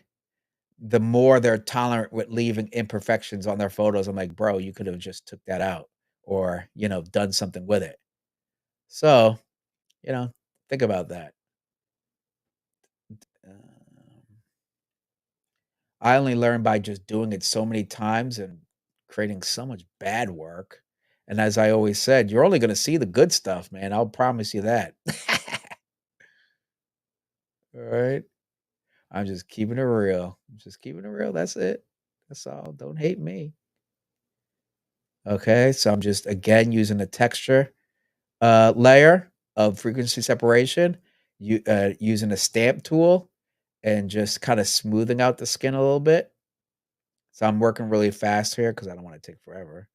A: the more they're tolerant with leaving imperfections on their photos. I'm like, bro, you could have just took that out or, done something with it. So, you know, think about that. Um, I only learned by just doing it so many times and creating so much bad work. And as I always said, you're only going to see the good stuff, man. I'll promise you that. All right. I'm just keeping it real. I'm just keeping it real. That's it. That's all. Don't hate me. Okay. So I'm just again using the texture layer of frequency separation, using a stamp tool and just kind of smoothing out the skin a little bit. So I'm working really fast here because I don't want to take forever.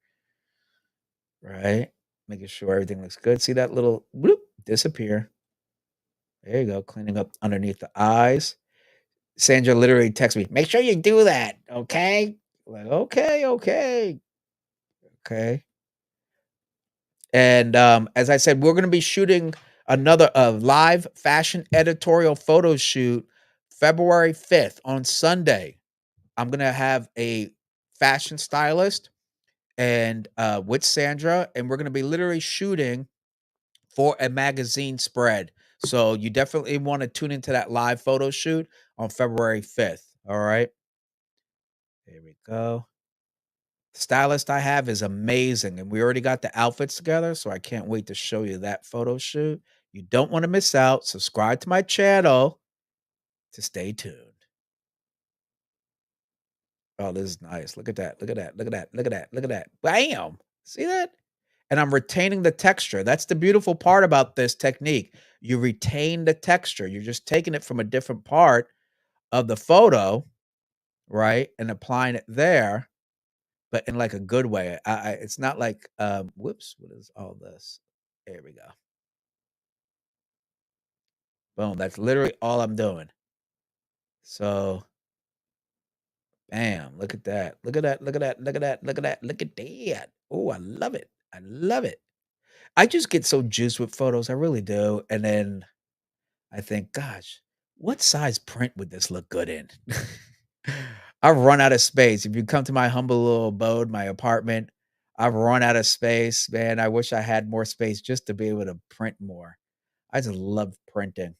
A: Right. Making sure everything looks good. See that little bloop disappear. There you go. Cleaning up underneath the eyes. Sandra literally texts me, "Make sure you do that, okay?" Like, "Okay, okay, okay." And, as I said, we're gonna be shooting another, live fashion editorial photo shoot February 5th on Sunday. I'm gonna have a fashion stylist and, with Sandra, and we're gonna be literally shooting for a magazine spread. So you definitely wanna tune into that live photo shoot on February 5th, alright? There we go. Stylist I have is amazing, and we already got the outfits together, so I can't wait to show you that photo shoot. You don't wanna miss out. Subscribe to my channel to stay tuned. Oh, this is nice. Look at that. Look at that. Look at that. Look at that. Look at that. Bam! See that? And I'm retaining the texture. That's the beautiful part about this technique. You retain the texture. You're just taking it from a different part of the photo, right, and applying it there, but in, like, a good way. It's not like, whoops, what is all this? There we go. Boom, that's literally all I'm doing. So, bam, look at that. Look at that, look at that, look at that, look at that, look at that. Oh, I love it. I love it. I just get so juiced with photos, I really do, and then I think, "Gosh, what size print would this look good in?" I've run out of space. If you come to my humble little abode, my apartment, I've run out of space, man. I wish I had more space just to be able to print more. I just love printing.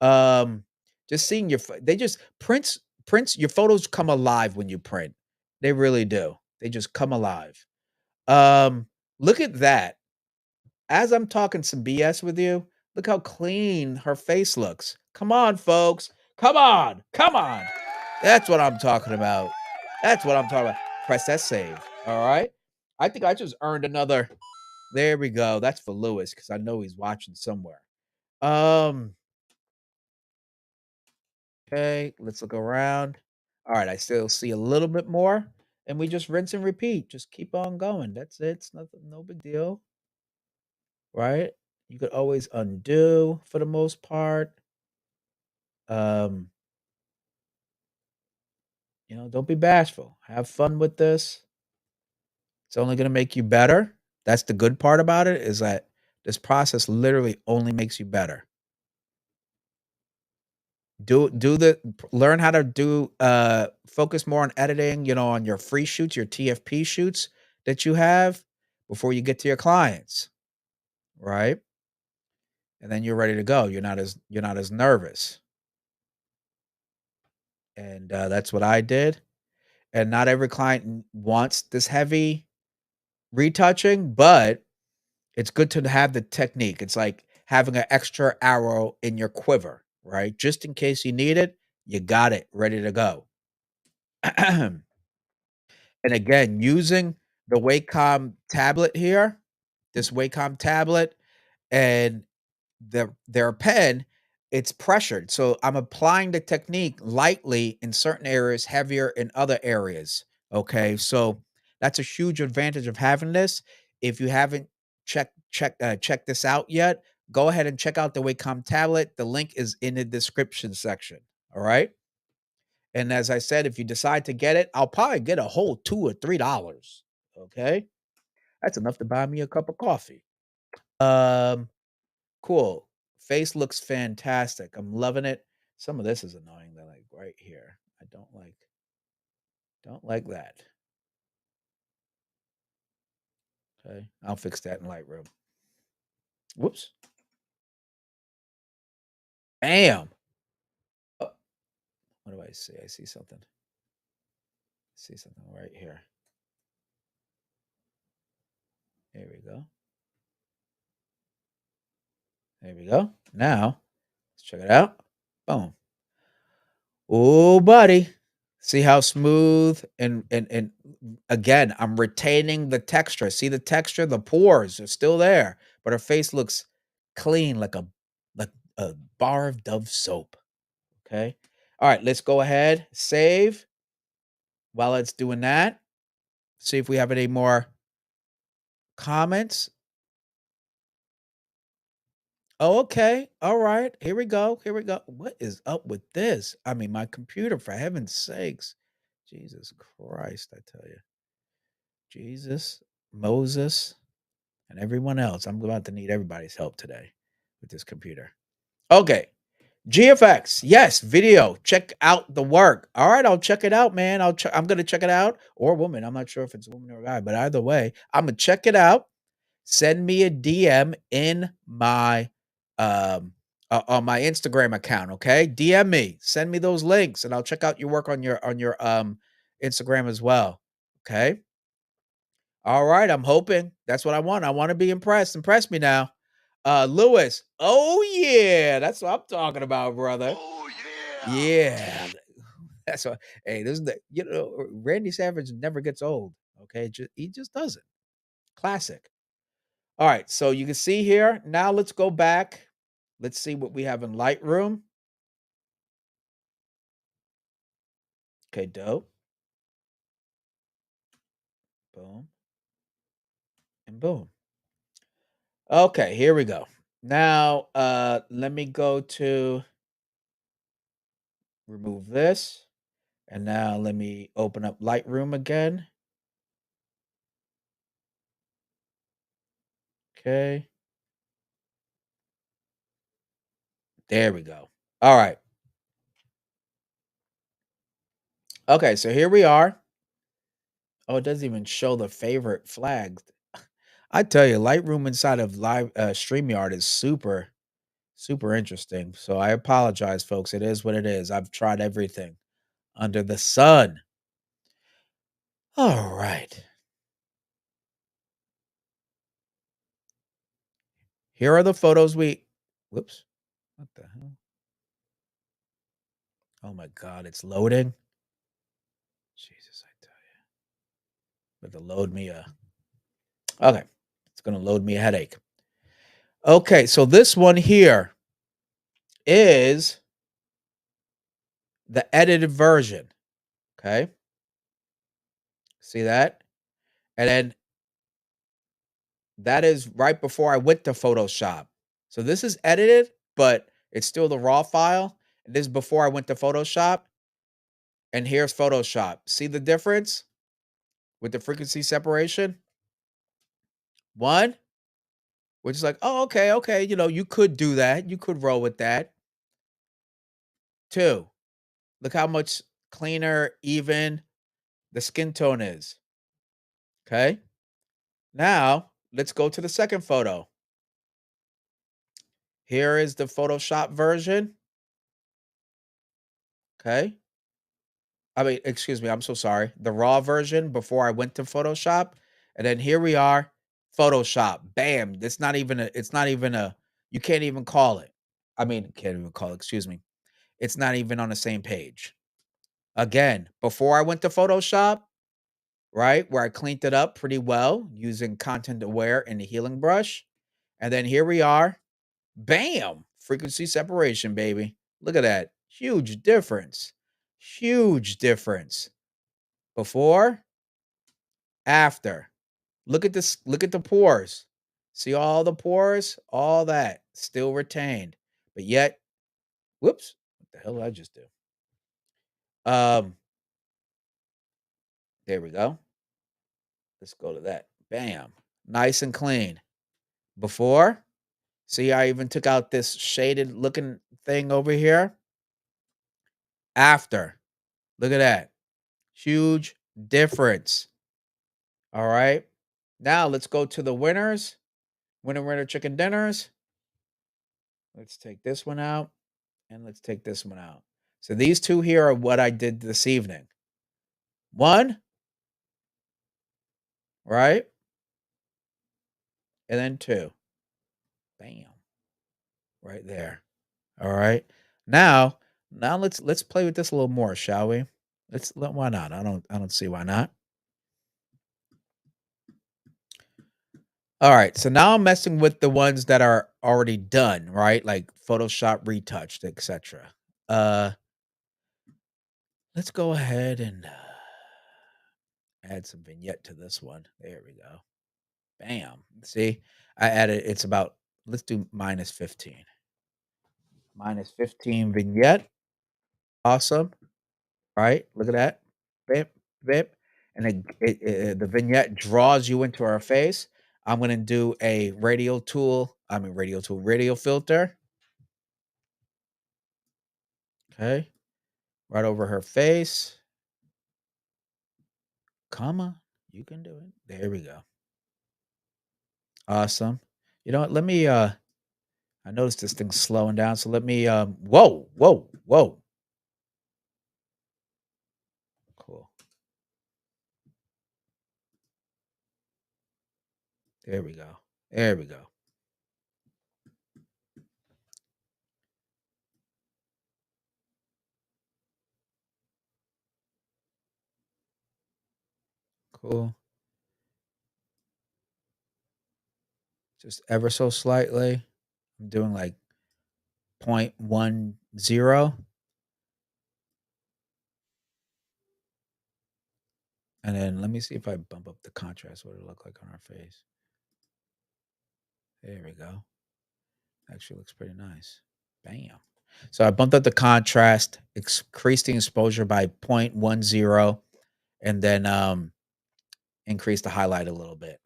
A: Um, just seeing they just prints your photos come alive when you print. They really do. They just come alive. Um, look at that. As I'm talking some BS with you, look how clean her face looks. Come on, folks. Come on. Come on. That's what I'm talking about. That's what I'm talking about. Press that save. All right. I think I just earned another. There we go. That's for Lewis because I know he's watching somewhere. Um, okay, let's look around. All right, I still see a little bit more. And we just rinse and repeat. Just keep on going. That's it. It's nothing, no big deal. Right? You could always undo for the most part. Um, don't be bashful. Have fun with this. It's only gonna make you better. That's the good part about it, is that this process literally only makes you better. Do the learn how to focus more on editing, on your free shoots, your TFP shoots that you have before you get to your clients, right? And then you're ready to go. You're not as nervous. And that's what I did. And not every client wants this heavy retouching, but it's good to have the technique. It's like having an extra arrow in your quiver, right? Just in case you need it, you got it ready to go. And again, using the Wacom tablet here, this Wacom tablet, and their pen, it's pressured. So I'm applying the technique lightly in certain areas, heavier in other areas. Okay. So that's a huge advantage of having this. If you haven't checked this out yet, go ahead and check out the Wacom tablet. The link is in the description section. All right. And as I said, if you decide to get it, I'll probably get a whole $2 or $3. Okay. That's enough to buy me a cup of coffee. Um, Cool. Face looks fantastic. I'm loving it. Some of this is annoying though, like right here. I don't like that. Okay. I'll fix that in Lightroom. Whoops. Bam. Oh, what do I see? I see something. See something right here. There we go. There we go. Now, let's check it out. Boom. Oh, buddy. See how smooth and again, I'm retaining the texture. See the texture? The pores are still there, but her face looks clean like a bar of Dove soap. Okay. All right, let's go ahead. Save while it's doing that. See if we have any more comments. Oh, okay. All right. Here we go. Here we go. What is up with this? I mean, my computer, for heaven's sakes. Jesus Christ, I tell you. Jesus, Moses, and everyone else. I'm about to need everybody's help today with this computer. Okay. GFX, yes, video. Check out the work. All right, I'll check it out, man. I'm gonna check it out, or woman. I'm not sure if it's a woman or a guy, but either way, I'm gonna check it out. Send me a DM in my on my Instagram account. Okay, DM me. Send me those links, and I'll check out your work on your Instagram as well. Okay. All right, I'm hoping. That's what I want. I wanna be impressed. Impress me now. Lewis. Oh, yeah. That's what I'm talking about, brother.
B: Oh yeah.
A: Yeah. That's what hey, this is Randy Savage never gets old, okay? He just doesn't. Classic. All right, so you can see here. Now let's go back. Let's see what we have in Lightroom. Okay, dope. Boom and boom. Okay, here we go. Now, let me go to remove this. And now let me open up Lightroom again. Okay. There we go. All right. Okay, so here we are. Oh, it doesn't even show the favorite flags. I tell you, Lightroom inside of live StreamYard is super, super interesting. So I apologize, folks. It is what it is. I've tried everything under the sun. All right. Here are the photos we whoops. What the hell? Oh my god, it's loading. Jesus, I tell you. But to load me a okay. It's gonna load me a headache. Okay, so this one here is the edited version. Okay. See that? And then that is right before I went to Photoshop. So this is edited, but it's still the raw file. This is before I went to Photoshop. And here's Photoshop. See the difference with the frequency separation? One, which is like, oh, okay, okay. You could do that. You could roll with that. Two, look how much cleaner, even the skin tone is. Okay. Now let's go to the second photo. Here is the Photoshop version. Okay. I mean, excuse me, I'm so sorry. The raw version before I went to Photoshop. And then here we are, Photoshop. Bam. It's not even a, you can't even call it. I mean, can't even call it, excuse me. It's not even on the same page. Again, before I went to Photoshop, right, where I cleaned it up pretty well using Content Aware and the healing brush. And then here we are. Bam. Frequency separation, baby. Look at that. Huge difference. Huge difference. Before, after. Look at this. Look at the pores. See all the pores? All that still retained. But yet, whoops. What the hell did I just do? Um, there we go. Let's go to that. Bam. Nice and clean. Before, see, I even took out this shaded looking thing over here. After. Look at that. Huge difference. All right. Now let's go to the winners. Winner chicken dinners. Let's take this one out and let's take this one out. So these two here are what I did this evening. One, right? And then two. Bam. Right there. All right. Now, now let's play with this a little more, shall we? Why not? I don't see why not. All right. So now I'm messing with the ones that are already done, right? Like Photoshop retouched, etc. Uh let's go ahead and add some vignette to this one. There we go. Bam. See, I added, it's about, let's do minus 15. Minus 15 vignette. Awesome. Right? Look at that. Bip, bip. And the vignette draws you into our face. I'm going to do a radio filter. Okay. Right over her face. Comma. You can do it. There we go. Awesome. You know what? I noticed this thing's slowing down. So let me, whoa, whoa, whoa. Cool. There we go. There we go. Cool. Just ever so slightly. I'm doing like 0.10. And then let me see if I bump up the contrast, what it'll look like on our face. There we go. Actually looks pretty nice. Bam. So I bumped up the contrast, increased the exposure by 0.10, and then increased the highlight a little bit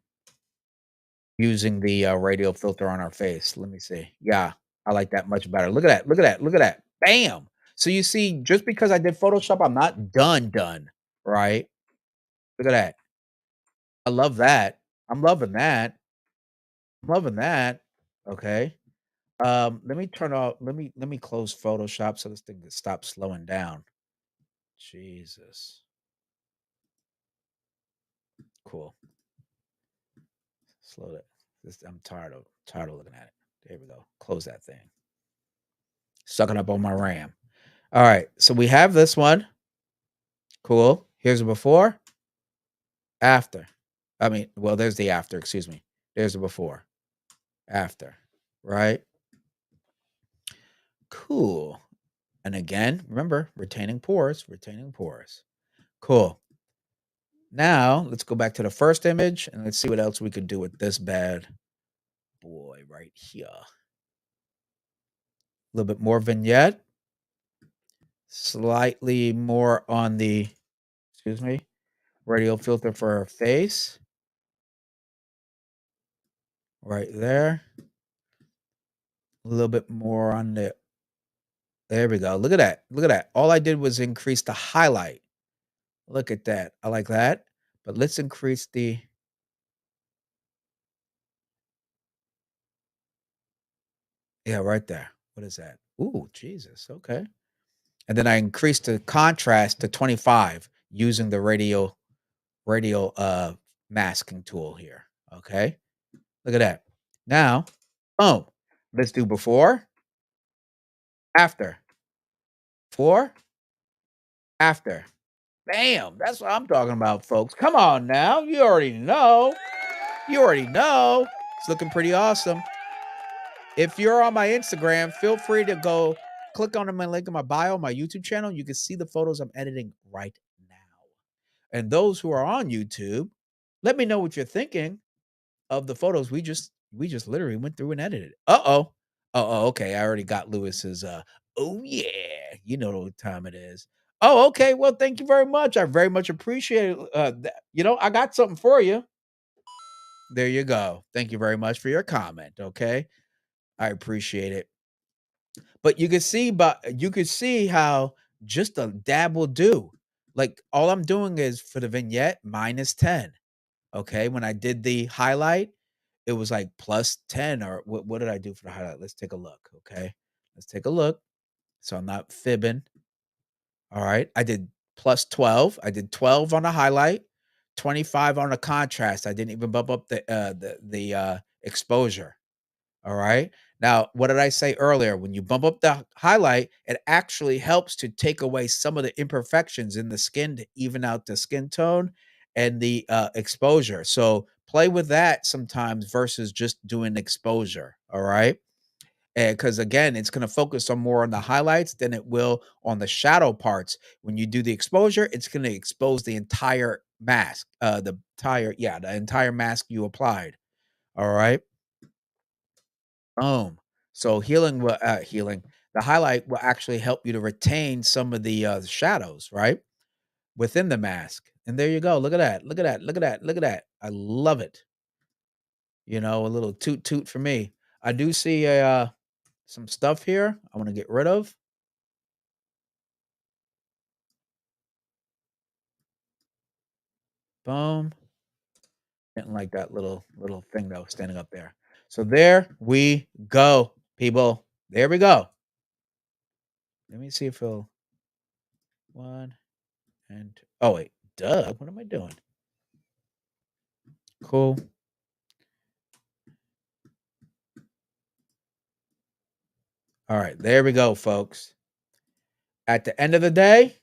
A: using the radial filter on our face. Let me see. Yeah, I like that much better. Look at that. Look at that. Look at that. Bam. So you see, just because I did Photoshop, I'm not done, right? Look at that. I love that. I'm loving that. I'm loving that. Okay. Let me turn off. Let me close Photoshop so this thing can stop slowing down. Jesus. Cool. Slow that. I'm tired of looking at it. There we go. Close that thing. Sucking up on my RAM. All right. So we have this one. Cool. Here's the before, after. I mean, well, there's the after, excuse me. There's the before, after, right? Cool. And again, remember, retaining pores, retaining pores. Cool. Now, let's go back to the first image and let's see what else we could do with this bad boy right here. A little bit more vignette, slightly more on the, excuse me, radial filter for our face. Right there. A little bit more on the, there we go. Look at that. Look at that. All I did was increase the highlight. Look at that. I like that. But let's increase the, yeah, right there. What is that? Ooh, Jesus. Okay. And then I increased the contrast to 25 using the radial masking tool here. Okay. Look at that. Now, boom. Let's do before, after. Before, after. Bam. That's what I'm talking about, folks. Come on now. You already know. You already know. It's looking pretty awesome. If you're on my Instagram, feel free to go click on my link in my bio, my YouTube channel. You can see the photos I'm editing right now. And those who are on YouTube, let me know what you're thinking of the photos we just literally went through and edited. Uh-oh. Oh, okay. I already got Lewis's oh yeah. You know what time it is. Oh, okay. Well, thank you very much. I very much appreciate it. I got something for you. There you go. Thank you very much for your comment. Okay. I appreciate it. But you could see how just a dab will do. Like all I'm doing is for the vignette -10. Okay. When I did the highlight, it was like +10 or what did I do for the highlight? Let's take a look. Okay. Let's take a look. So I'm not fibbing. All right. I did +12. I did 12 on the highlight, 25 on the contrast. I didn't even bump up the exposure. All right. Now, what did I say earlier? When you bump up the highlight, it actually helps to take away some of the imperfections in the skin to even out the skin tone and the exposure. So play with that sometimes versus just doing exposure. All right. And because again, it's going to focus on more on the highlights than it will on the shadow parts. When you do the exposure, it's going to expose the entire mask, the entire mask you applied. All right. So healing. The highlight will actually help you to retain some of the shadows, right? Within the mask. And there you go. Look at that. Look at that. Look at that. Look at that. I love it. A little toot toot for me. I do see some stuff here I want to get rid of. Boom. Didn't like that little thing that was standing up there. So there we go, people. There we go. Let me see if it'll one and oh wait, duh. What am I doing? Cool. All right, there we go, folks. At the end of the day,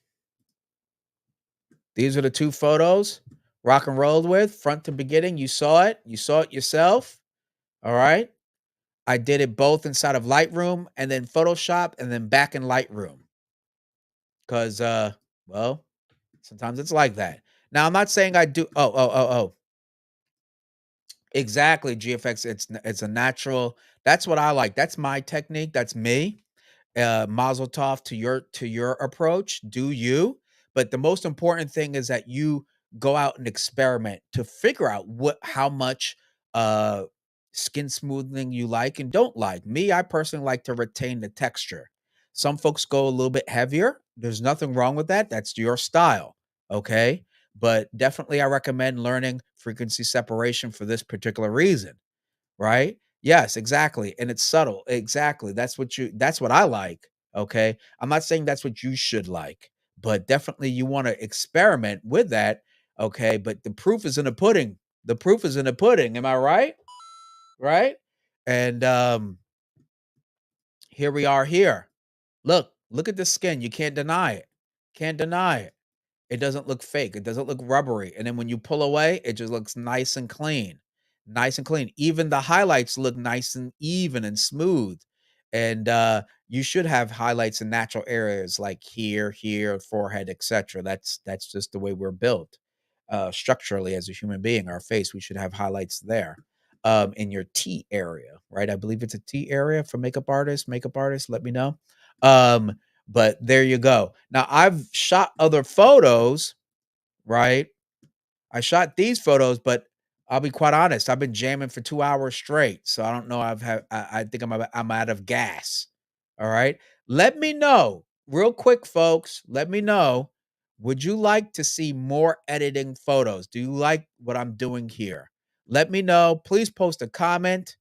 A: these are the two photos rock and rolled with front to beginning. You saw it. You saw it yourself. All right. I did it both inside of Lightroom and then Photoshop and then back in Lightroom because, well, sometimes it's like that. Now, I'm not saying I do. Oh. Exactly. GFX. It's a natural. That's what I like. That's my technique. That's me. Mazel tov to your approach. Do you? But the most important thing is that you go out and experiment to figure out how much uh skin smoothing you like and don't like. Me, I personally like to retain the texture. Some folks go a little bit heavier. There's nothing wrong with that. That's your style. Okay. But definitely, I recommend learning frequency separation for this particular reason. Right? Yes, exactly, and it's subtle. Exactly. That's what I like, okay? I'm not saying that's what you should like, but definitely you wanna experiment with that, okay? But the proof is in the pudding. The proof is in the pudding, am I right? Right? And, here we are here. Look at the skin, you can't deny it. Can't deny it. It doesn't look fake. It doesn't look rubbery. And then when you pull away, it just looks nice and clean. Nice and clean. Even the highlights look nice and even and smooth. And you should have highlights in natural areas like here, forehead, etc. That's just the way we're built. Structurally as a human being, our face, we should have highlights there. In your T area, right? I believe it's a T area for makeup artists. Makeup artists, let me know. Um, but there you go. Now I've shot other photos, right? I shot these photos, but I'll be quite honest, I've been jamming for 2 hours straight, so I don't know I think I'm out of gas. All right? Let me know, real quick, folks, let me know, would you like to see more editing photos? Do you like what I'm doing here? Let me know. Please post a comment.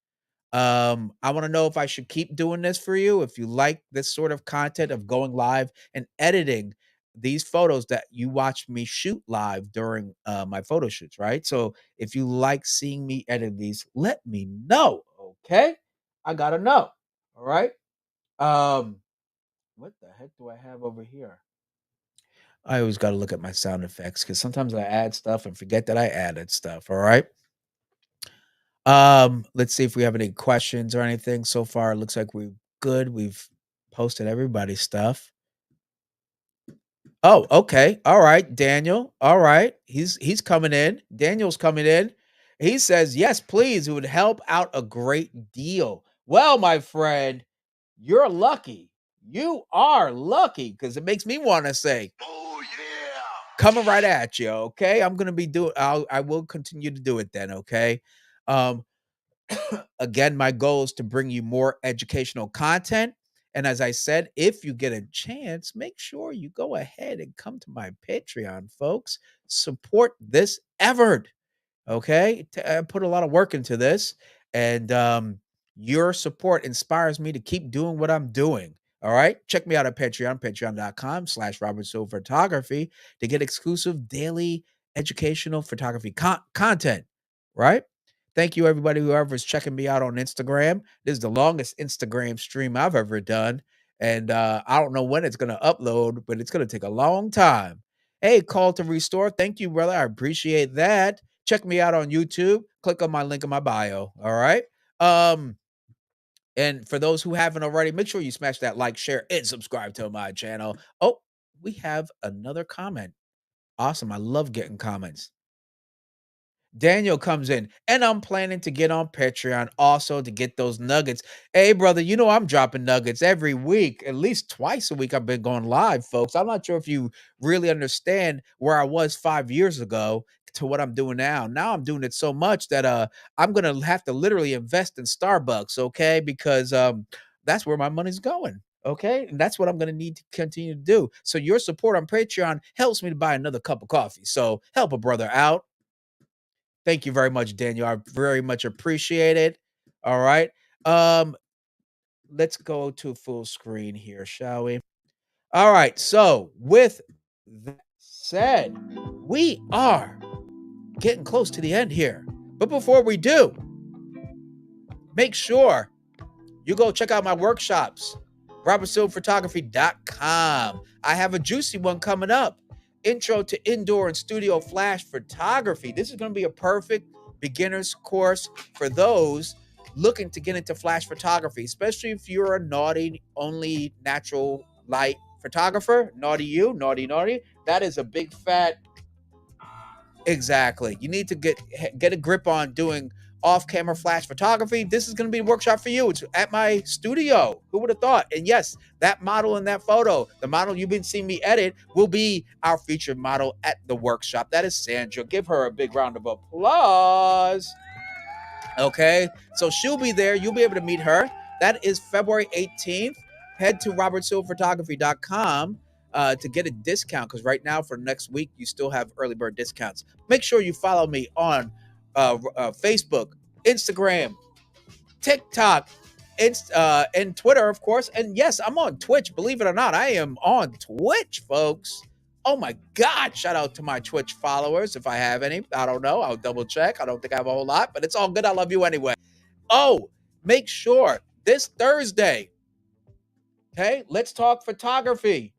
A: I want to know if I should keep doing this for you. If you like this sort of content of going live and editing these photos that you watch me shoot live during my photo shoots, right? So if you like seeing me edit these, let me know. Okay. I gotta know. All right. Um, what the heck do I have over here? I always gotta look at my sound effects because sometimes I add stuff and forget that I added stuff. All right. Let's see if we have any questions or anything. So far, it looks like we're good. We've posted everybody's stuff. Oh, okay. All right, Daniel. All right. He's coming in. Daniel's coming in. He says, "Yes, please. It would help out a great deal." Well, my friend, you're lucky. You are lucky because it makes me want to say, "Oh yeah." Coming right at you, okay? I'm gonna be doing I will continue to do it then, okay? Um, Again, my goal is to bring you more educational content. And as I said, if you get a chance, make sure you go ahead and come to my Patreon, folks. Support this effort. Okay. I put a lot of work into this, and your support inspires me to keep doing what I'm doing. All right. Check me out at Patreon, patreon.com/Robert Silver Photography to get exclusive daily educational photography content. Right. Thank you, everybody, whoever's checking me out on Instagram. This is the longest Instagram stream I've ever done. And I don't know when it's going to upload, but it's going to take a long time. Hey, call to restore. Thank you, brother. I appreciate that. Check me out on YouTube. Click on my link in my bio. All right. Um, and for those who haven't already, make sure you smash that like, share, and subscribe to my channel. Oh, we have another comment. Awesome. I love getting comments. Daniel comes in, and I'm planning to get on Patreon also to get those nuggets. Hey, brother, you know I'm dropping nuggets every week, at least twice a week. I've been going live, folks. I'm not sure if you really understand where I was 5 years ago to what I'm doing now. Now I'm doing it so much that I'm gonna have to literally invest in Starbucks, okay? Because that's where my money's going. Okay, and that's what I'm gonna need to continue to do. So your support on Patreon helps me to buy another cup of coffee. So help a brother out. Thank you very much, Daniel. I very much appreciate it. All right. Um, let's go to full screen here, shall we? All right. So, with that said, we are getting close to the end here. But before we do, make sure you go check out my workshops, robertsilverphotography.com. I have a juicy one coming up. Intro to indoor and studio flash photography. This is going to be a perfect beginner's course for those looking to get into flash photography, especially if you're a naughty, only natural light photographer. Naughty you, naughty. That is a big fat. Exactly. You need to get a grip on doing off-camera flash photography. This is going to be a workshop for you. It's at my studio. Who would have thought? And yes, that model in that photo, the model you've been seeing me edit, will be our featured model at the workshop. That is Sandra. Give her a big round of applause. Okay, so she'll be there. You'll be able to meet her. That is February 18th. head to robertsilverphotography.com to get a discount, because right now for next week you still have early bird discounts. Make sure you follow me on Facebook, Instagram, TikTok, and Twitter, of course. And yes, I'm on Twitch. Believe it or not, I am on Twitch, folks. Oh my God. Shout out to my Twitch followers. If I have any, I don't know. I'll double check. I don't think I have a whole lot, but it's all good. I love you anyway. Oh, make sure this Thursday, okay, let's talk photography.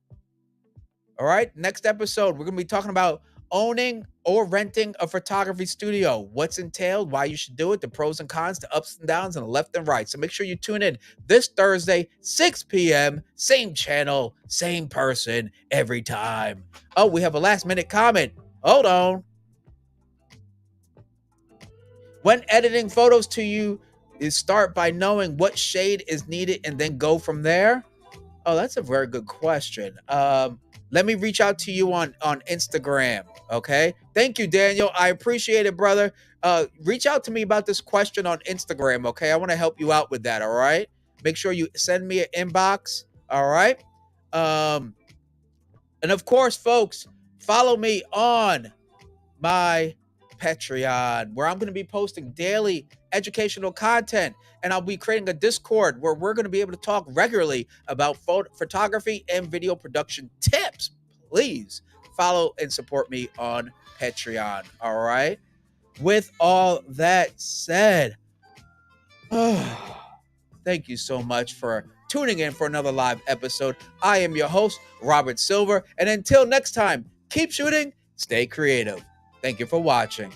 A: All right. Next episode, we're going to be talking about owning or renting a photography studio, what's entailed, why you should do it, the pros and cons, the ups and downs, and the left and right. So make sure you tune in this Thursday, 6 p.m., same channel, same person every time. Oh, we have a last minute comment. Hold on. When editing photos to you, is start by knowing what shade is needed and then go from there. Oh, that's a very good question. Let me reach out to you on Instagram. Okay. Thank you, Daniel. I appreciate it, brother. Reach out to me about this question on Instagram. Okay. I want to help you out with that. All right. Make sure you send me an inbox. All right. And of course, folks, follow me on my Patreon, where I'm going to be posting daily educational content, and I'll be creating a Discord where we're going to be able to talk regularly about photography and video production tips. Please follow and support me on Patreon. All right. With all that said, thank you so much for tuning in for another live episode. I am your host, Robert Silver. And until next time, keep shooting, stay creative. Thank you for watching.